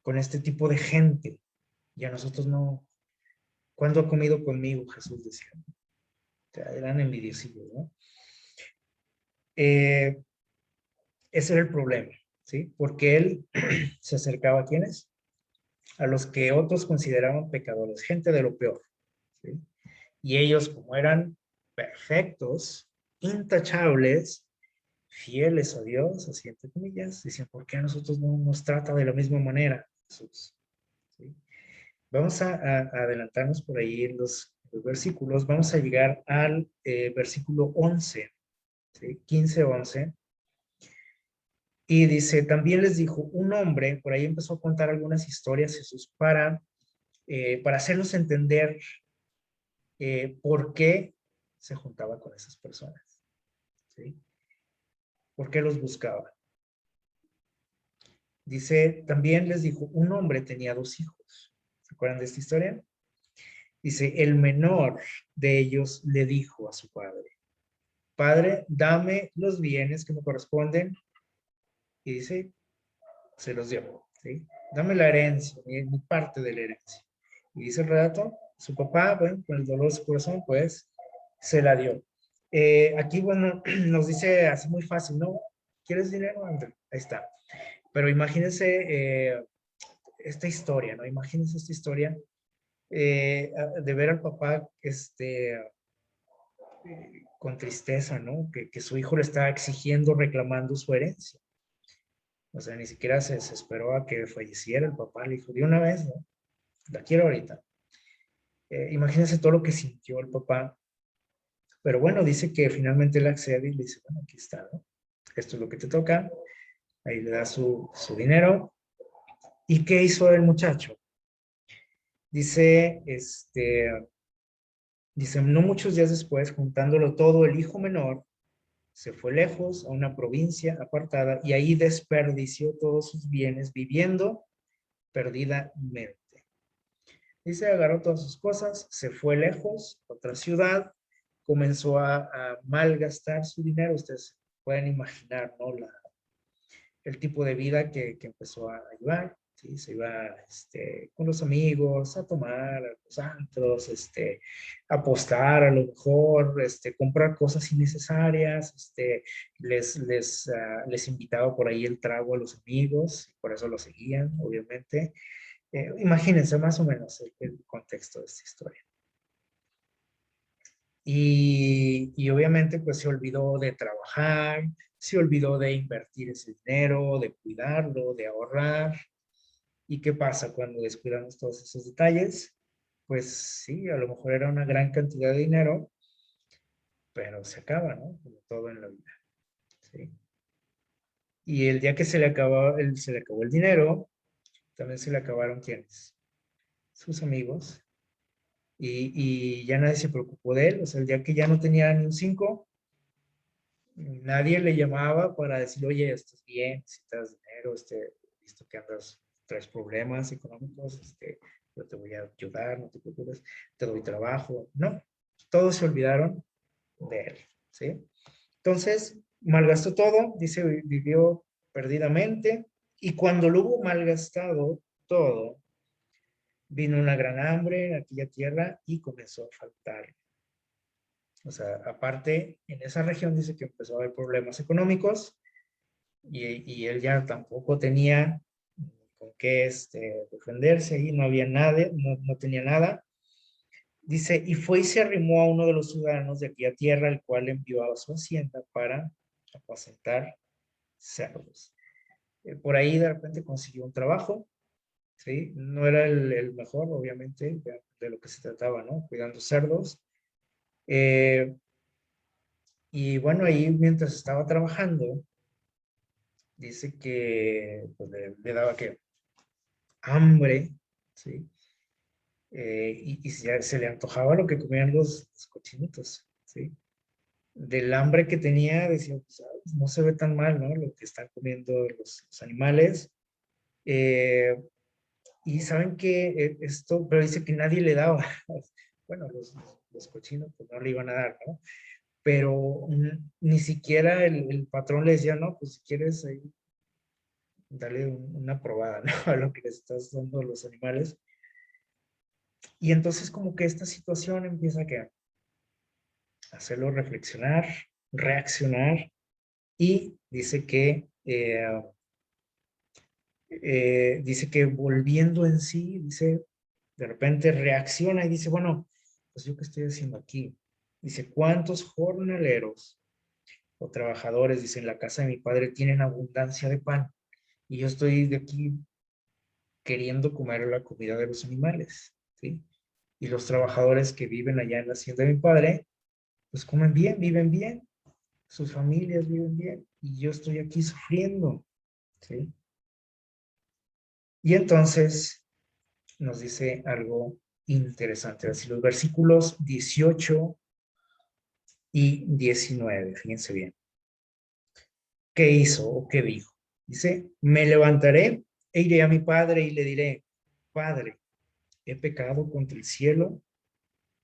A: con este tipo de gente. Y a nosotros no. ¿Cuándo ha comido conmigo? Jesús decía. O sea, eran envidiosillos, ¿no? Ese era el problema, ¿sí? Porque él se acercaba a ¿quiénes? A los que otros consideraban pecadores, gente de lo peor, ¿sí? Y ellos, como eran perfectos, intachables, fieles a Dios, así entre comillas, decían, ¿por qué a nosotros no nos trata de la misma manera Jesús? ¿Sí? Vamos a adelantarnos por ahí en los versículos, vamos a llegar al versículo 11, ¿sí? 15, 11, y dice, también les dijo, un hombre, por ahí empezó a contar algunas historias Jesús para hacernos entender por qué se juntaba con esas personas, ¿sí? ¿Por qué los buscaba? Dice, también les dijo, un hombre tenía 2 hijos. ¿Se acuerdan de esta historia? Dice, el menor de ellos le dijo a su padre, Padre, dame los bienes que me corresponden. Y dice, se los dio, ¿sí? Dame la herencia, mi parte de la herencia. Y dice el relato, su papá, bueno, con el dolor de su corazón, pues, se la dio. Aquí, bueno, nos dice así muy fácil, ¿no? ¿Quieres dinero, André? Ahí está. Pero imagínense esta historia, ¿no? Imagínense esta historia de ver al papá con tristeza, ¿no? Que su hijo le está exigiendo, reclamando su herencia. O sea, ni siquiera se esperó a que falleciera el papá, le dijo, de una vez, ¿no? La quiero ahorita. Imagínense todo lo que sintió el papá. Pero bueno, dice que finalmente él accede y le dice, bueno, aquí está, ¿no? Esto es lo que te toca. Ahí le da su dinero. ¿Y qué hizo el muchacho? Dice, Dice, no muchos días después, juntándolo todo, el hijo menor se fue lejos a una provincia apartada y ahí desperdició todos sus bienes viviendo perdidamente. Dice, agarró todas sus cosas, se fue lejos, a otra ciudad, comenzó a malgastar su dinero. Ustedes pueden imaginar, ¿no? El tipo de vida que empezó a llevar. ¿Sí? Se iba con los amigos a tomar, a los antros, apostar a lo mejor, comprar cosas innecesarias, les invitaba por ahí el trago a los amigos, por eso lo seguían, obviamente. Imagínense más o menos el contexto de esta historia. Y obviamente pues se olvidó de trabajar, se olvidó de invertir ese dinero, de cuidarlo, de ahorrar. ¿Y qué pasa cuando descuidamos todos esos detalles? Pues sí, a lo mejor era una gran cantidad de dinero, pero se acaba, ¿no? Como todo en la vida. ¿Sí? Y el día que se le acabó el dinero, también se le acabaron ¿quiénes? Sus amigos. Y ya nadie se preocupó de él. O sea, el día que ya no tenía ni un 5, nadie le llamaba para decir, oye, estás bien, necesitas dinero, visto que andas, traes problemas económicos, yo te voy a ayudar, no te preocupes, te doy trabajo. No, todos se olvidaron de él, ¿sí? Entonces, malgastó todo, dice, vivió perdidamente, y cuando lo hubo malgastado todo, vino una gran hambre en aquella tierra y comenzó a faltar. O sea, aparte, en esa región dice que empezó a haber problemas económicos y él ya tampoco tenía con qué defenderse y no había nada, no tenía nada. Dice, y fue y se arrimó a uno de los ciudadanos de aquella tierra, el cual envió a su hacienda para apacentar cerdos. Por ahí de repente consiguió un trabajo, ¿sí? No era el mejor, obviamente, de lo que se trataba, ¿no? Cuidando cerdos. Y bueno, ahí mientras estaba trabajando, dice que pues, le daba que hambre, ¿sí? Y se le antojaba lo que comían los cochinitos, ¿sí? Del hambre que tenía, decía, pues, no se ve tan mal, ¿no? Lo que están comiendo los animales. Eh, y saben que esto, pero dice que nadie le daba. Bueno, los cochinos pues no le iban a dar, ¿no? Pero ni siquiera el patrón le decía, no, pues si quieres ahí, darle una probada, ¿no? A lo que les estás dando a los animales. Y entonces como que esta situación empieza a hacerlo reflexionar, reaccionar, y dice que volviendo en sí, dice, de repente reacciona y dice, bueno, pues yo qué estoy haciendo aquí. Dice, ¿cuántos jornaleros o trabajadores, dice, en la casa de mi padre tienen abundancia de pan? Y yo estoy de aquí queriendo comer la comida de los animales, ¿sí? Y los trabajadores que viven allá en la hacienda de mi padre, pues comen bien, viven bien, sus familias viven bien, y yo estoy aquí sufriendo, ¿sí? Y entonces nos dice algo interesante, así los versículos 18 y 19, fíjense bien. ¿Qué hizo o qué dijo? Dice, me levantaré e iré a mi padre y le diré, Padre, he pecado contra el cielo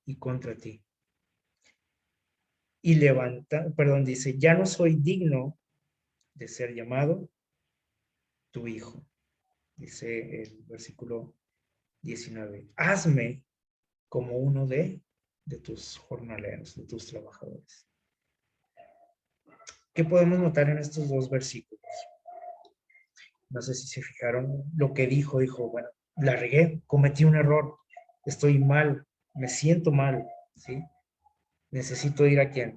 A: y contra ti. Y dice, ya no soy digno de ser llamado tu hijo. Dice el versículo 19, hazme como uno de tus jornaleros, de tus trabajadores. ¿Qué podemos notar en estos dos versículos? No sé si se fijaron lo que dijo, bueno, la regué, cometí un error, estoy mal, me siento mal, ¿sí? Necesito ir a quién?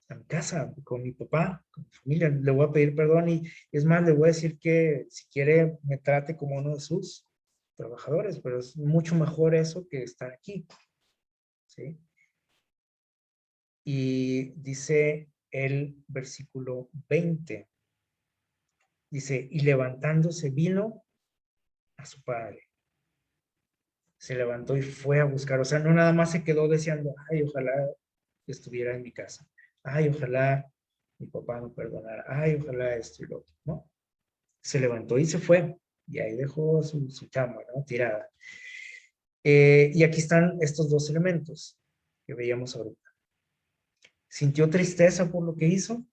A: A mi casa, con mi papá, con mi familia, le voy a pedir perdón y es más, le voy a decir que si quiere me trate como uno de sus trabajadores, pero es mucho mejor eso que estar aquí, ¿sí? Y dice el versículo 20, dice, y levantándose vino a su padre. Se levantó y fue a buscar. O sea, no nada más se quedó deseando, ay, ojalá estuviera en mi casa. Ay, ojalá mi papá me perdonara. Ay, ojalá esto y lo otro, ¿no? Se levantó y se fue. Y ahí dejó su chamba, ¿no? Tirada. Y aquí están estos dos elementos que veíamos ahorita. ¿Sintió tristeza por lo que hizo?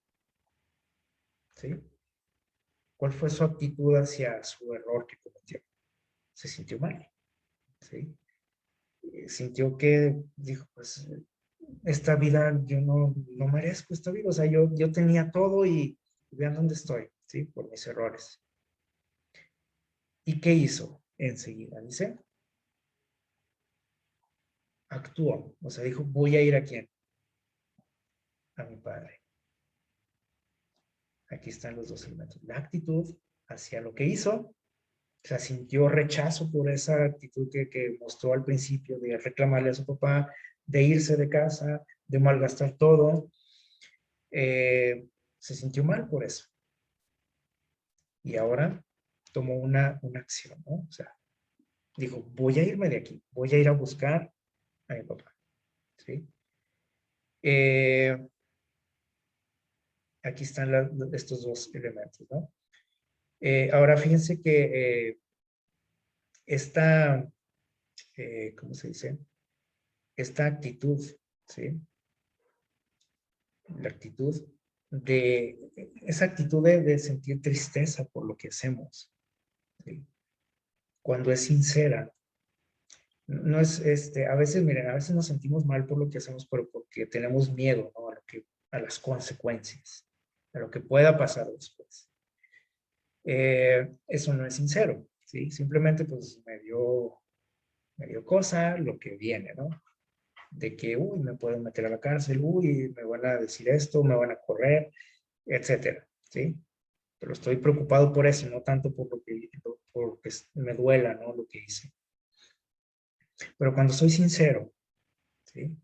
A: ¿Sí? ¿Cuál fue su actitud hacia su error que cometió? Se sintió mal, ¿sí? Sintió que dijo, pues, esta vida, yo no merezco esta vida. O sea, yo tenía todo y vean dónde estoy, ¿sí? Por mis errores. ¿Y qué hizo? Enseguida, dice, actuó. O sea, dijo, voy a ir a quién? A mi padre. Aquí están los dos elementos. La actitud hacia lo que hizo, o sea, sintió rechazo por esa actitud que mostró al principio de reclamarle a su papá, de irse de casa, de malgastar todo. Se sintió mal por eso. Y ahora tomó una acción, ¿no? O sea, dijo, voy a irme de aquí, voy a ir a buscar a mi papá, ¿sí? Aquí están estos dos elementos, ¿no? Ahora fíjense que esta, ¿cómo se dice? Esta actitud, ¿sí? La actitud esa actitud de sentir tristeza por lo que hacemos, ¿sí? Cuando es sincera, no es, a veces, miren, a veces nos sentimos mal por lo que hacemos, pero porque tenemos miedo, ¿no? A las consecuencias, a lo que pueda pasar después. Eso no es sincero, ¿sí? Simplemente, pues, me dio cosa lo que viene, ¿no? De que, uy, me pueden meter a la cárcel, uy, me van a decir esto, me van a correr, etcétera, ¿sí? Pero estoy preocupado por eso, no tanto por porque me duela, ¿no? Lo que hice. Pero cuando soy sincero, ¿sí?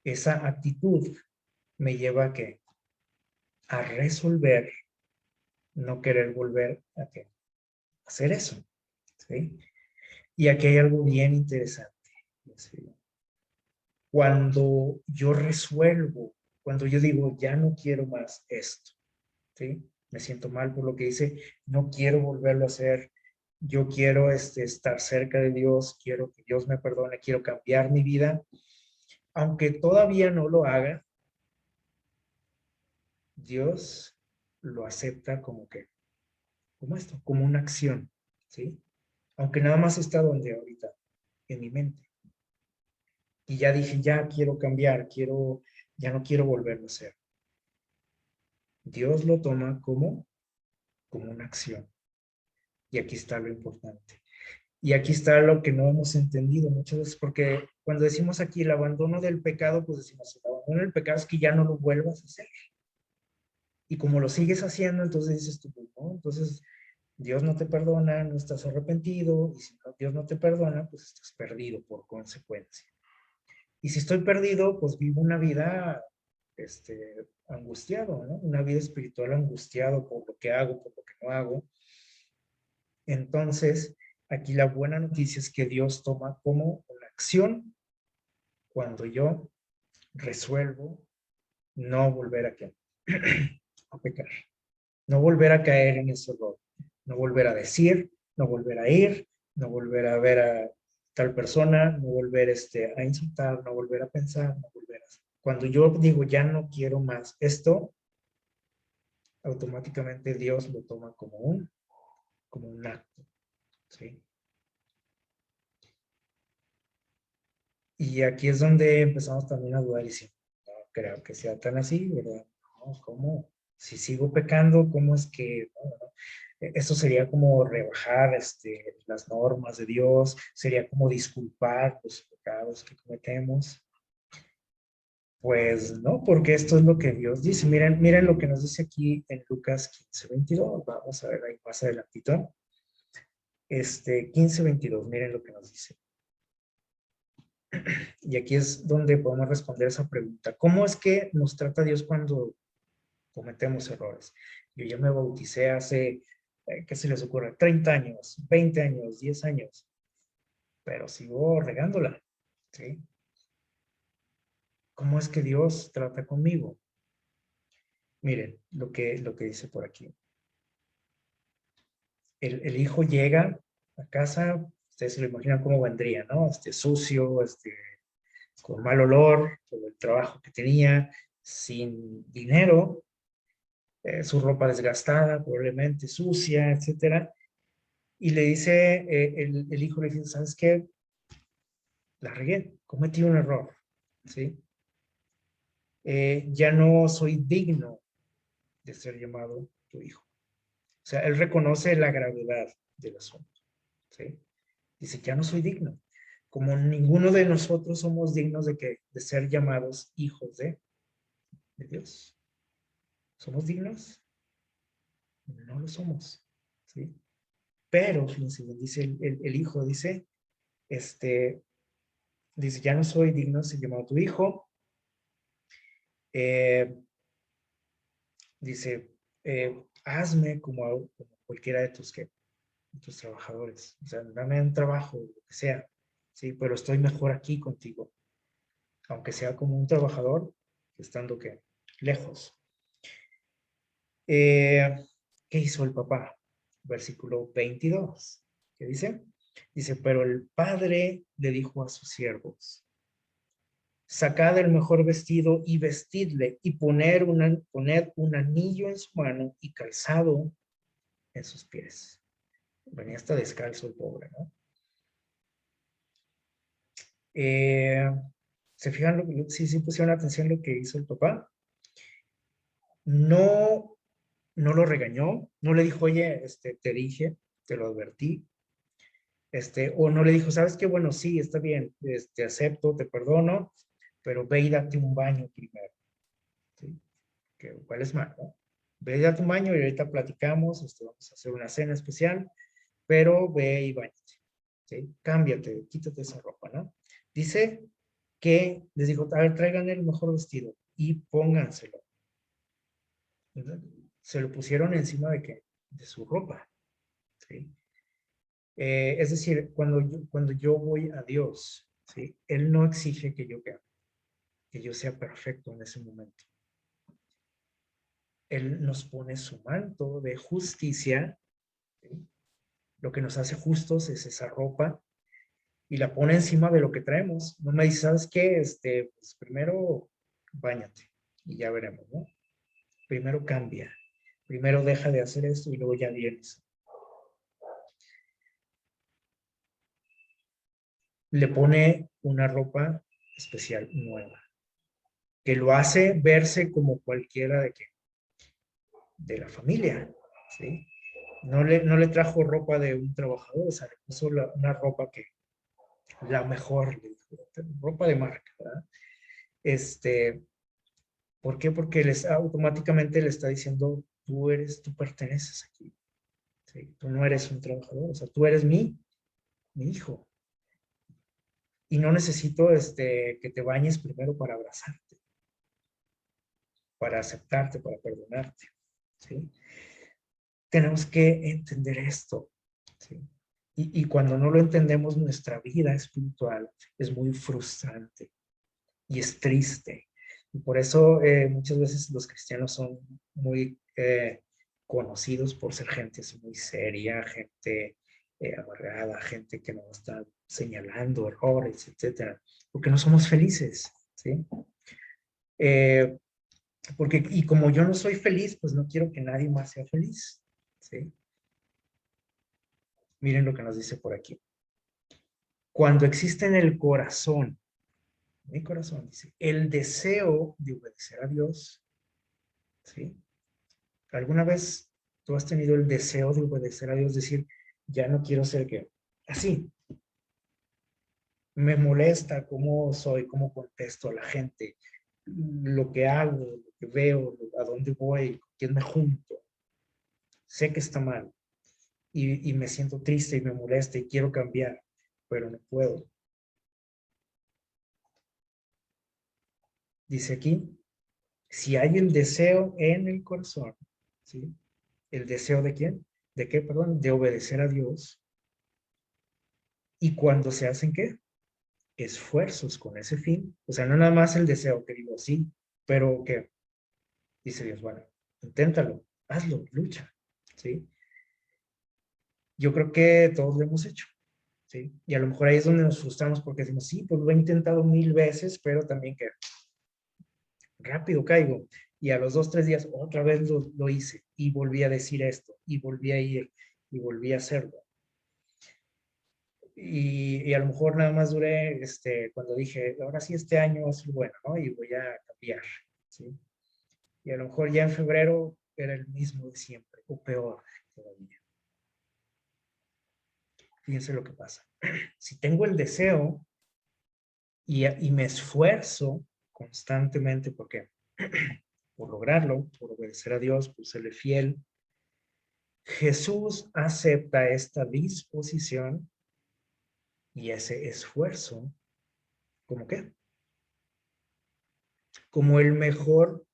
A: Esa actitud me lleva a qué? A resolver, no querer volver a qué? Hacer eso, ¿sí? Y aquí hay algo bien interesante, ¿sí? Cuando yo resuelvo, cuando yo digo, ya no quiero más esto, ¿sí? Me siento mal por lo que hice, no quiero volverlo a hacer, yo quiero estar cerca de Dios, quiero que Dios me perdone, quiero cambiar mi vida, aunque todavía no lo haga, Dios lo acepta como que, como esto, como una acción, ¿sí? Aunque nada más está donde ahorita, en mi mente. Y ya dije, ya quiero cambiar, ya no quiero volverlo a hacer. Dios lo toma como una acción. Y aquí está lo importante. Y aquí está lo que no hemos entendido muchas veces, porque cuando decimos aquí el abandono del pecado, pues decimos, el abandono del pecado es que ya no lo vuelvas a hacer. Y como lo sigues haciendo, entonces dices tú, ¿no? Entonces Dios no te perdona, no estás arrepentido, y si Dios no te perdona, pues estás perdido por consecuencia. Y si estoy perdido, pues vivo una vida angustiado, ¿no? Una vida espiritual angustiado por lo que hago, por lo que no hago. Entonces, aquí la buena noticia es que Dios toma como una acción cuando yo resuelvo no volver a pecar, no volver a caer en ese error, no volver a decir, no volver a ir, no volver a ver a tal persona, no volver a insultar, no volver a pensar, no volver a... Cuando yo digo ya no quiero más esto, automáticamente Dios lo toma como un acto, ¿sí? Y aquí es donde empezamos también a dudar y decir, no creo que sea tan así, ¿verdad? No, ¿cómo? Si sigo pecando, ¿cómo es que...? No, no. Eso sería como rebajar las normas de Dios, sería como disculpar los pecados que cometemos. Pues no, porque esto es lo que Dios dice. Miren lo que nos dice aquí en Lucas 15:22. Vamos a ver ahí más adelantito. 15:22, miren lo que nos dice. Y aquí es donde podemos responder esa pregunta. ¿Cómo es que nos trata Dios cuando cometemos errores? Yo ya me bauticé hace, ¿qué se les ocurre? 30 años, 20 años, 10 años. pero sigo regándola, ¿sí? ¿Cómo es que Dios trata conmigo? Miren lo que dice por aquí. El hijo llega a casa, ustedes se lo imaginan cómo vendría, ¿no? Sucio, con mal olor, por el trabajo que tenía, sin dinero, su ropa desgastada, probablemente sucia, etcétera. Y le dice, el hijo le dice, ¿sabes qué? La regué, cometí un error, ¿sí? Ya no soy digno de ser llamado tu hijo. O sea, él reconoce la gravedad del asunto, ¿sí? Dice, ya no soy digno. Como ninguno de nosotros somos dignos de ser llamados hijos de Dios. ¿Somos dignos? No lo somos, ¿sí? Pero, fíjense, dice el hijo, este, dice, ya no soy digno de ser llamado tu hijo. Eh, dice, hazme como cualquiera de tus trabajadores. O sea, dame un trabajo, lo que sea, ¿sí? Pero estoy mejor aquí contigo. Aunque sea como un trabajador, estando que lejos. ¿Qué hizo el papá? Versículo 22. ¿Qué dice? Dice, pero el padre le dijo a sus siervos, sacad el mejor vestido y vestidle y poned un anillo en su mano y calzado en sus pies. Venía hasta descalzo el pobre, ¿no? ¿Se fijan? Sí pusieron atención lo que hizo el papá. No, no lo regañó, no le dijo, oye, te dije, te lo advertí, o no le dijo, ¿sabes qué? Bueno, sí, está bien, acepto, te perdono, pero ve y date un baño primero, ¿sí? Que igual es malo, ¿no? Ve y date un baño y ahorita platicamos, vamos a hacer una cena especial, pero ve y bañate, ¿sí? Cámbiate, quítate esa ropa, ¿no? Dice que les dijo, a ver, traigan el mejor vestido y pónganselo. Se lo pusieron encima de qué? De su ropa, ¿sí? Es decir, cuando yo voy a Dios, ¿sí? Él no exige que yo sea perfecto en ese momento. Él nos pone su manto de justicia, ¿sí? Lo que nos hace justos es esa ropa y la pone encima de lo que traemos. No me dice, ¿sabes qué? Pues primero báñate y ya veremos, ¿no? Primero cambia, primero deja de hacer esto y luego ya vienes. Le pone una ropa especial nueva, que lo hace verse como cualquiera de la familia, ¿sí? No le trajo ropa de un trabajador, o sea, le puso una ropa que la mejor, ropa de marca, ¿verdad? ¿Por qué? Porque automáticamente le está diciendo, tú perteneces aquí, ¿sí? Tú no eres un trabajador, o sea, tú eres mi hijo. Y no necesito que te bañes primero para abrazarte, para aceptarte, para perdonarte, ¿sí? Tenemos que entender esto, ¿sí? Y cuando no lo entendemos, nuestra vida espiritual es muy frustrante y es triste. Y por eso muchas veces los cristianos son muy conocidos por ser gente así muy seria, gente amargada, gente que no está señalando errores, etcétera, porque no somos felices, ¿sí? Eh, y como yo no soy feliz, pues no quiero que nadie más sea feliz, ¿sí? Miren lo que nos dice por aquí. Cuando existe en el corazón, mi corazón dice, el deseo de obedecer a Dios, ¿sí? ¿Alguna vez tú has tenido el deseo de obedecer a Dios? Decir, ya no quiero ser que así. Me molesta cómo soy, cómo contesto a la gente, lo que hago, lo que veo, a dónde voy, con quién me junto. Sé que está mal y me siento triste y me molesta y quiero cambiar, pero no puedo. Dice aquí, si hay el deseo en el corazón, ¿sí? ¿El deseo de quién? ¿De qué, perdón? De obedecer a Dios. Y cuando se hacen, ¿qué? Esfuerzos con ese fin. O sea, no nada más el deseo, que digo, sí, pero que dice Dios, bueno, inténtalo, hazlo, lucha, ¿sí? Yo creo que todos lo hemos hecho, ¿sí? Y a lo mejor ahí es donde nos frustramos porque decimos, sí, pues lo he intentado 1000 veces, pero también que rápido caigo. Y a los 2, 3 días otra vez lo hice y volví a decir esto y volví a ir y volví a hacerlo. Y a lo mejor nada más duré, cuando dije, ahora sí este año va a ser bueno, ¿no? Y voy a cambiar, ¿sí? Y a lo mejor ya en febrero era el mismo de siempre, o peor todavía. Fíjense lo que pasa. Si tengo el deseo y me esfuerzo constantemente, ¿por qué? Por lograrlo, por obedecer a Dios, por serle fiel, Jesús acepta esta disposición y ese esfuerzo, ¿cómo qué? Como el mejor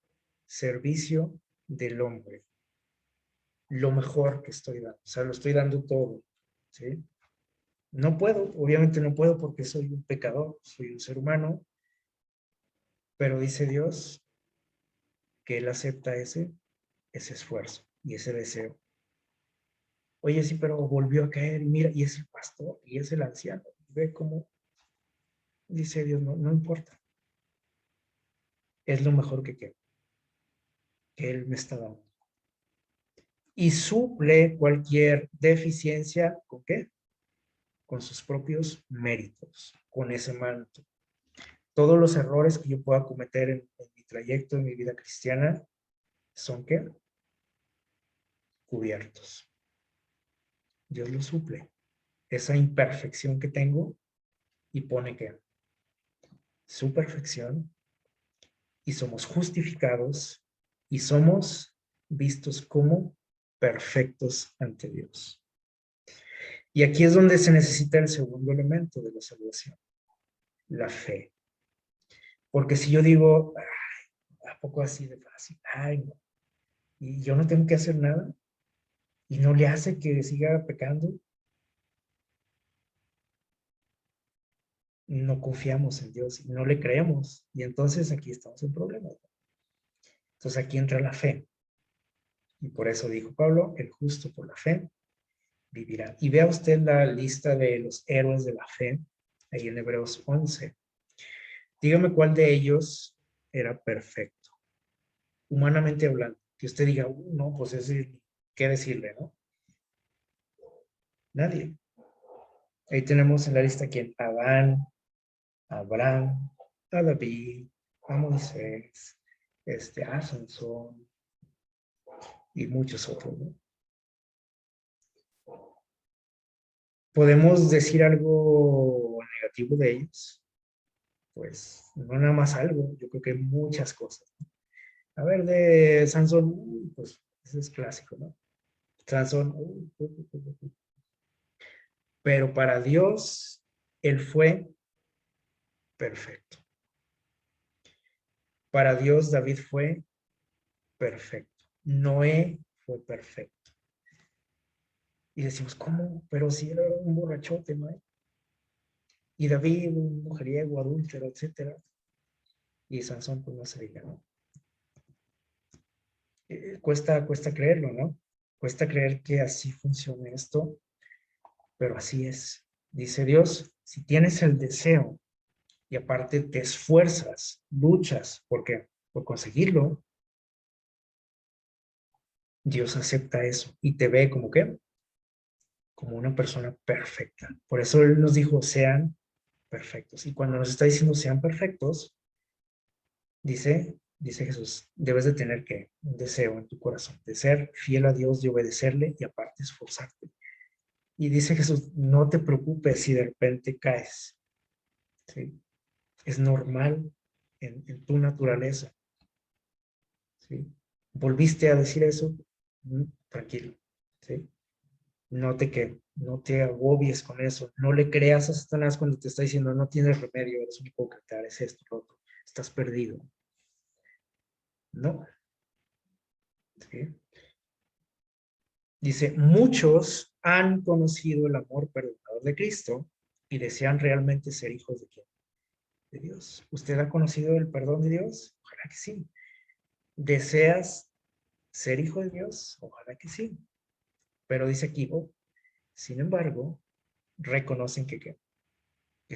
A: servicio del hombre. Lo mejor que estoy dando. O sea, lo estoy dando todo. ¿Sí? No puedo, obviamente no puedo porque soy un pecador, soy un ser humano, pero dice Dios que Él acepta ese esfuerzo y ese deseo. Oye, sí, pero volvió a caer y mira, y es el pastor y es el anciano. Ve cómo dice Dios, no, no importa. Es lo mejor que Él me está dando. Y suple cualquier deficiencia, ¿con qué? Con sus propios méritos, con ese manto. Todos los errores que yo pueda cometer en mi trayecto, en mi vida cristiana, son ¿qué? Cubiertos. Dios lo suple. Esa imperfección que tengo y pone que su perfección y somos justificados y somos vistos como perfectos ante Dios. Y aquí es donde se necesita el segundo elemento de la salvación, la fe. Porque si yo digo, ¿a poco así de fácil? Ay, no. Y yo no tengo que hacer nada y no le hace que siga pecando, no confiamos en Dios y no le creemos. Y entonces aquí estamos en problemas. Entonces aquí entra la fe. Y por eso dijo Pablo, el justo por la fe vivirá. Y vea usted la lista de los héroes de la fe, ahí en Hebreos 11. Dígame cuál de ellos era perfecto, humanamente hablando. Que usted diga, no, pues es qué decirle, ¿no? Nadie. Ahí tenemos en la lista quién, Adán, Abraham, a David, a Moisés, a Sansón y muchos otros, ¿no? ¿Podemos decir algo negativo de ellos? Pues no nada más algo, yo creo que muchas cosas. A ver, de Sansón, pues ese es clásico, ¿no? Sansón, pero para Dios, él fue perfecto. Para Dios, David fue perfecto. Noé fue perfecto. Y decimos, ¿cómo? Pero si era un borrachote, ¿no? Y David, un mujeriego, adúltero, etcétera. Y Sansón, pues no se diga, ¿no? Cuesta creerlo, ¿no? Cuesta creer que así funcione esto, pero así es. Dice Dios, si tienes el deseo y aparte te esfuerzas, luchas, ¿por qué? Por conseguirlo, Dios acepta eso y te ve como ¿qué? Como una persona perfecta. Por eso Él nos dijo, sean perfectos. Y cuando nos está diciendo sean perfectos, dice Jesús, debes de tener ¿qué? Un deseo en tu corazón, de ser fiel a Dios, de obedecerle y aparte esforzarte. Y dice Jesús, no te preocupes si de repente caes. ¿Sí? Es normal en tu naturaleza. ¿Sí? ¿Volviste a decir eso? Tranquilo. ¿Sí? No te agobies con eso. No le creas a Satanás cuando te está diciendo no tienes remedio, eres un hipócrita, eres esto, lo otro. Estás perdido. No. ¿Sí? Dice, muchos han conocido el amor perdonador de Cristo, y desean realmente ser hijos de quién? De Dios. ¿Usted ha conocido el perdón de Dios? Ojalá que sí. ¿Deseas ser hijo de Dios? Ojalá que sí. Pero dice aquí, sin embargo, reconocen que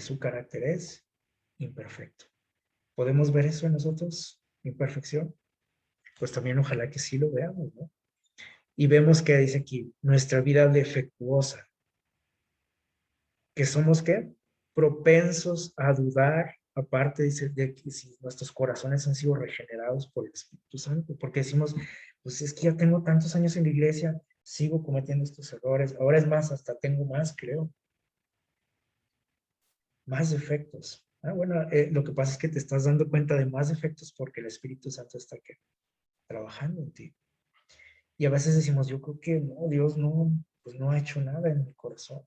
A: su carácter es imperfecto. ¿Podemos ver eso en nosotros? Imperfección. Pues también ojalá que sí lo veamos, ¿no? Y vemos que dice aquí, nuestra vida defectuosa, que somos ¿qué? Propensos a dudar, aparte dice de que si nuestros corazones han sido regenerados por el Espíritu Santo, porque decimos, pues es que ya tengo tantos años en la iglesia, sigo cometiendo estos errores, ahora es más, hasta tengo más, creo, más defectos. Bueno, lo que pasa es que te estás dando cuenta de más defectos porque el Espíritu Santo está ¿qué? Trabajando en ti. Y a veces decimos, yo creo que no, Dios no, pues no ha hecho nada en mi corazón.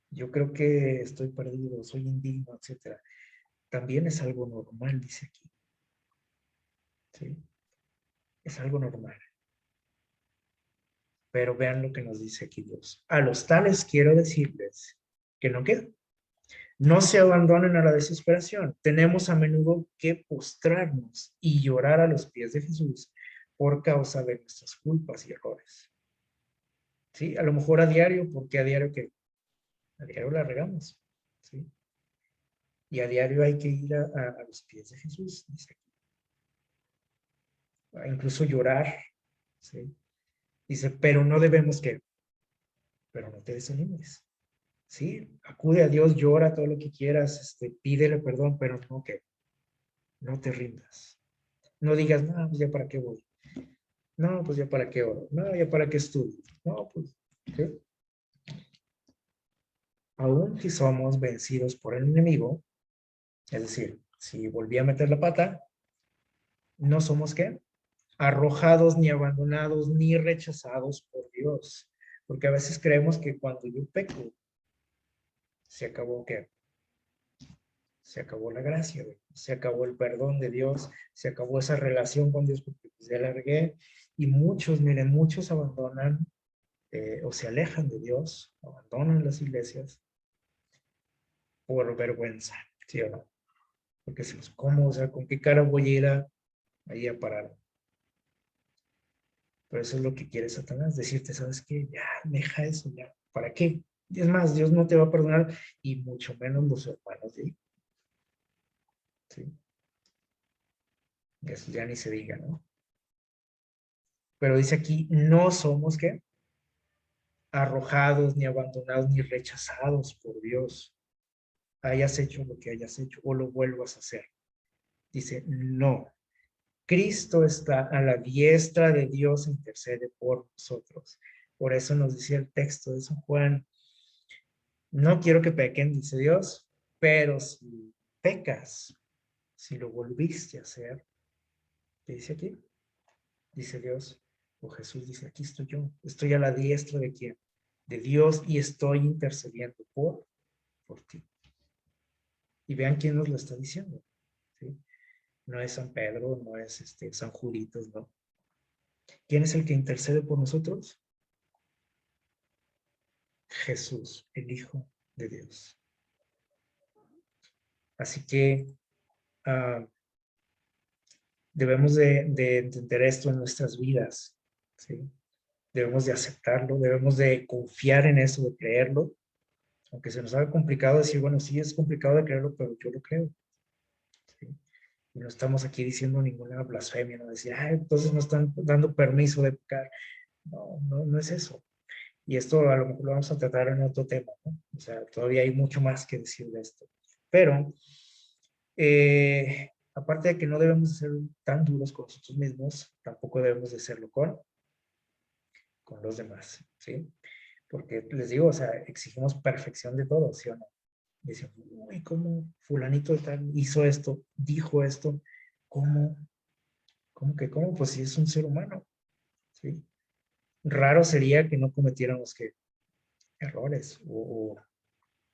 A: Yo creo que estoy perdido, soy indigno, etcétera. También es algo normal, dice aquí. ¿Sí? Es algo normal. Pero vean lo que nos dice aquí Dios. A los tales quiero decirles que no quedan. No se abandonen a la desesperación. Tenemos a menudo que postrarnos y llorar a los pies de Jesús por causa de nuestras culpas y errores. ¿Sí? A lo mejor a diario, porque a diario que a diario la regamos. ¿Sí? Y a diario hay que ir a los pies de Jesús, dice aquí. Incluso llorar. ¿Sí? Dice, pero no debemos que, pero no te desanimes. ¿Sí? Acude a Dios, llora todo lo que quieras, pídele perdón, pero no que, no te rindas. No digas, no, pues ya para qué voy. No, pues ya para qué oro. No, ya para qué estudio. No, pues, ¿sí? Aún si somos vencidos por el enemigo, es decir, si volví a meter la pata, no somos ¿qué? Arrojados, ni abandonados, ni rechazados por Dios. Porque a veces creemos que cuando yo peco, se acabó ¿qué? Se acabó la gracia, se acabó el perdón de Dios, se acabó esa relación con Dios porque pues, ya largué. Y muchos, miren, muchos abandonan o se alejan de Dios, abandonan las iglesias por vergüenza, ¿sí o no? Porque se los como, o sea, ¿con qué cara voy a ir ahí a parar? Pero eso es lo que quiere Satanás, decirte, ¿sabes qué? Ya, deja eso, ya. ¿Para qué? Y es más, Dios no te va a perdonar y mucho menos los hermanos de ahí. ¿Sí? Eso ya ni se diga, ¿no? Pero dice aquí, no somos, ¿qué? Arrojados, ni abandonados, ni rechazados por Dios. Hayas hecho lo que hayas hecho o lo vuelvas a hacer. Dice, no. Cristo está a la diestra de Dios, intercede por nosotros. Por eso nos decía el texto de San Juan, no quiero que pequen, dice Dios, pero si pecas, si lo volviste a hacer, ¿qué dice aquí? Dice Dios, o Jesús dice, aquí estoy yo, estoy a la diestra de quién? De Dios y estoy intercediendo por ti. Y vean quién nos lo está diciendo. ¿Sí? No es San Pedro, no es San Juditos, no. ¿Quién es el que intercede por nosotros? Jesús, el Hijo de Dios. Así que debemos de entender esto en nuestras vidas. ¿Sí? Debemos de aceptarlo, debemos de confiar en eso, de creerlo. Aunque se nos haga complicado decir, bueno, sí es complicado de creerlo, pero yo lo creo. ¿Sí? Y no estamos aquí diciendo ninguna blasfemia, no decir, entonces no están dando permiso de pecar. No, no, no es eso. Y esto a lo mejor lo vamos a tratar en otro tema, ¿no? O sea, todavía hay mucho más que decir de esto. Pero, aparte de que no debemos de ser tan duros con nosotros mismos, tampoco debemos de serlo con los demás, ¿sí? Porque les digo, o sea, exigimos perfección de todo, ¿sí o no? Dicen, uy, ¿cómo fulanito de tal hizo esto, dijo esto? ¿Cómo? ¿Cómo que cómo? Pues si es un ser humano, ¿sí? Raro sería que no cometiéramos que errores o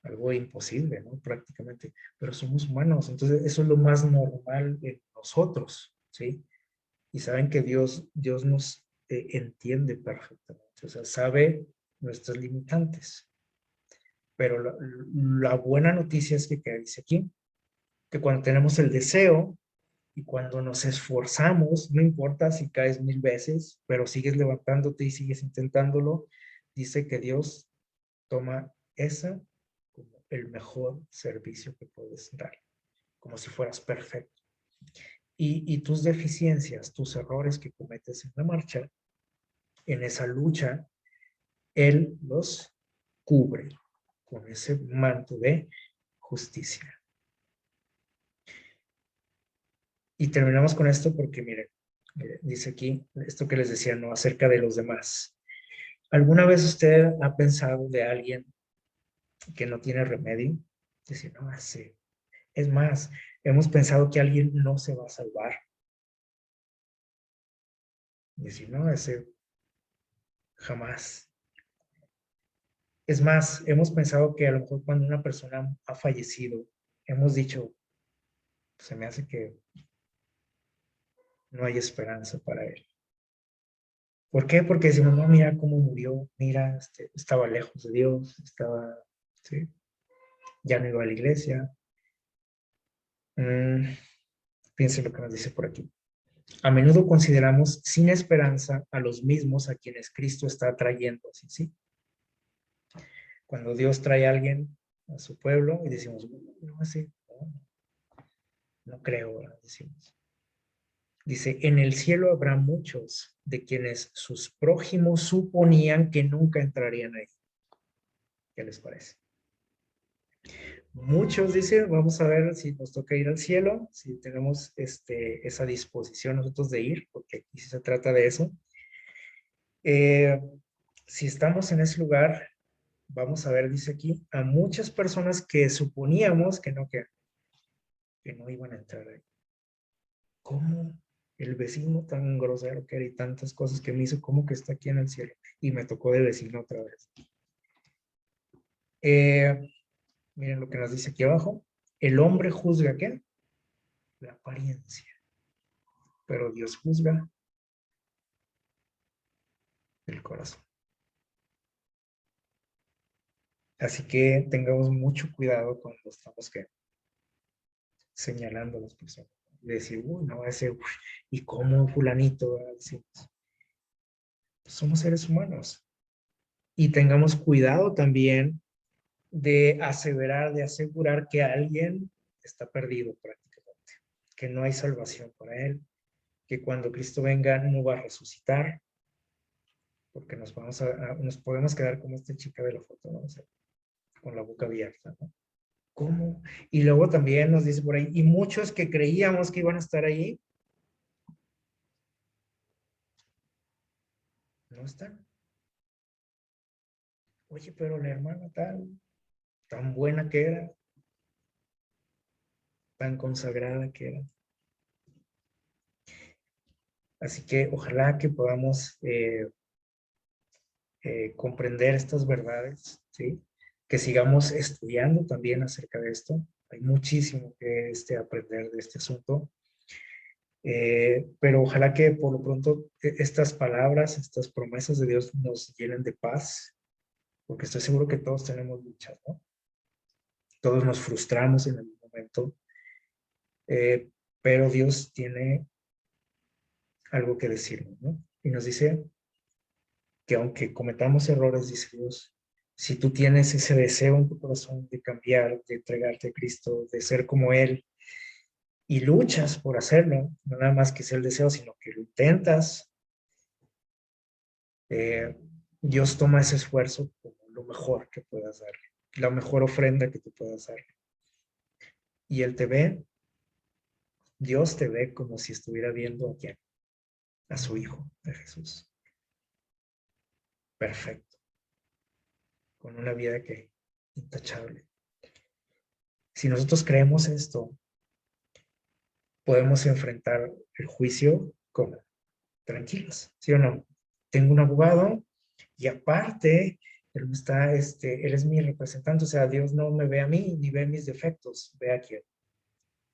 A: algo imposible, ¿no? Prácticamente, pero somos humanos, entonces eso es lo más normal en nosotros, ¿sí? Y saben que Dios nos entiende perfectamente, o sea, sabe nuestras limitantes. Pero la buena noticia es que dice aquí, que cuando tenemos el deseo y cuando nos esforzamos, no importa si caes 1000 veces, pero sigues levantándote y sigues intentándolo, dice que Dios toma esa como el mejor servicio que puedes dar, como si fueras perfecto. Y tus deficiencias, tus errores que cometes en la marcha, en esa lucha, Él los cubre con ese manto de justicia. Y terminamos con esto porque, miren, dice aquí, esto que les decía, ¿no? Acerca de los demás. ¿Alguna vez usted ha pensado de alguien que no tiene remedio? Decir, no, sí. Es más, hemos pensado que alguien no se va a salvar. Y decir, no, ese jamás. Es más, hemos pensado que a lo mejor cuando una persona ha fallecido, hemos dicho, se me hace que no hay esperanza para él. ¿Por qué? Porque decimos, no, mira cómo murió, mira, estaba lejos de Dios, estaba, ¿sí? Ya no iba a la iglesia. Piensen lo que nos dice por aquí. A menudo consideramos sin esperanza a los mismos a quienes Cristo está trayendo, ¿sí? Cuando Dios trae a alguien a su pueblo y decimos, no, ese, no creo, ¿verdad? Decimos. Dice, en el cielo habrá muchos de quienes sus prójimos suponían que nunca entrarían ahí. ¿Qué les parece? Muchos dicen, vamos a ver si nos toca ir al cielo, si tenemos esa disposición nosotros de ir, porque aquí se trata de eso. Si estamos en ese lugar, vamos a ver, dice aquí, a muchas personas que suponíamos que no iban a entrar ahí. ¿Cómo? El vecino tan grosero que era y tantas cosas que me hizo, ¿cómo que está aquí en el cielo? Y me tocó de vecino otra vez. Miren lo que nos dice aquí abajo. El hombre juzga, ¿qué? La apariencia. Pero Dios juzga el corazón. Así que tengamos mucho cuidado cuando estamos señalando a las personas. De decir, uy, no, ese, uy, ¿y cómo fulanito? Decimos, pues somos seres humanos. Y tengamos cuidado también de aseverar, de asegurar que alguien está perdido prácticamente, que no hay salvación para él, que cuando Cristo venga no va a resucitar, porque nos podemos quedar como esta chica de la foto, ¿no? O sea, con la boca abierta, ¿no? ¿Cómo? Y luego también nos dice por ahí, y muchos que creíamos que iban a estar ahí, no están. Oye, pero la hermana tan buena que era, tan consagrada que era. Así que ojalá que podamos comprender estas verdades, ¿sí? Que sigamos estudiando también acerca de esto. Hay muchísimo que aprender de este asunto. Pero ojalá que por lo pronto estas palabras, estas promesas de Dios nos llenen de paz, porque estoy seguro que todos tenemos luchas, ¿no? Todos nos frustramos en algún momento, pero Dios tiene algo que decirnos, ¿no? Y nos dice que aunque cometamos errores, dice Dios, si tú tienes ese deseo en tu corazón de cambiar, de entregarte a Cristo, de ser como Él, y luchas por hacerlo, no nada más que sea el deseo, sino que lo intentas, Dios toma ese esfuerzo como lo mejor que puedas darle, la mejor ofrenda que tú puedas darle. Y Él te ve, Dios te ve como si estuviera viendo a quién, a su Hijo, a Jesús. Perfecto. Con una vida que intachable. Si nosotros creemos esto, podemos enfrentar el juicio como tranquilos, ¿sí o no? Tengo un abogado y aparte, él él es mi representante, o sea, Dios no me ve a mí ni ve mis defectos, ve a quién,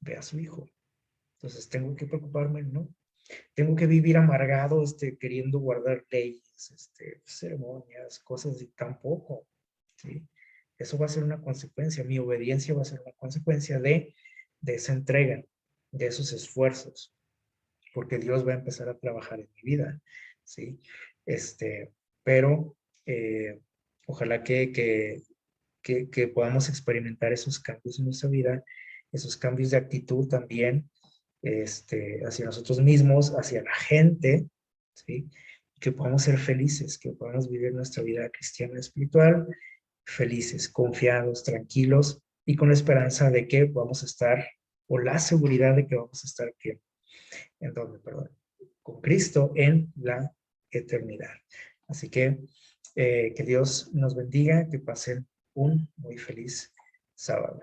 A: ve a su Hijo. Entonces tengo que preocuparme, ¿no? Tengo que vivir amargado, queriendo guardar leyes, ceremonias, cosas y tampoco, ¿sí? Eso va a ser una consecuencia, mi obediencia va a ser una consecuencia de esa entrega, de esos esfuerzos, porque Dios va a empezar a trabajar en mi vida, ¿sí? Pero ojalá que podamos experimentar esos cambios en nuestra vida, esos cambios de actitud también, hacia nosotros mismos, hacia la gente, ¿sí? Que podamos ser felices, que podamos vivir nuestra vida cristiana espiritual, felices, confiados, tranquilos y con la esperanza de que vamos a estar, o la seguridad de que vamos a estar aquí, ¿en dónde? Perdón, con Cristo en la eternidad. Así que Dios nos bendiga, que pasen un muy feliz sábado.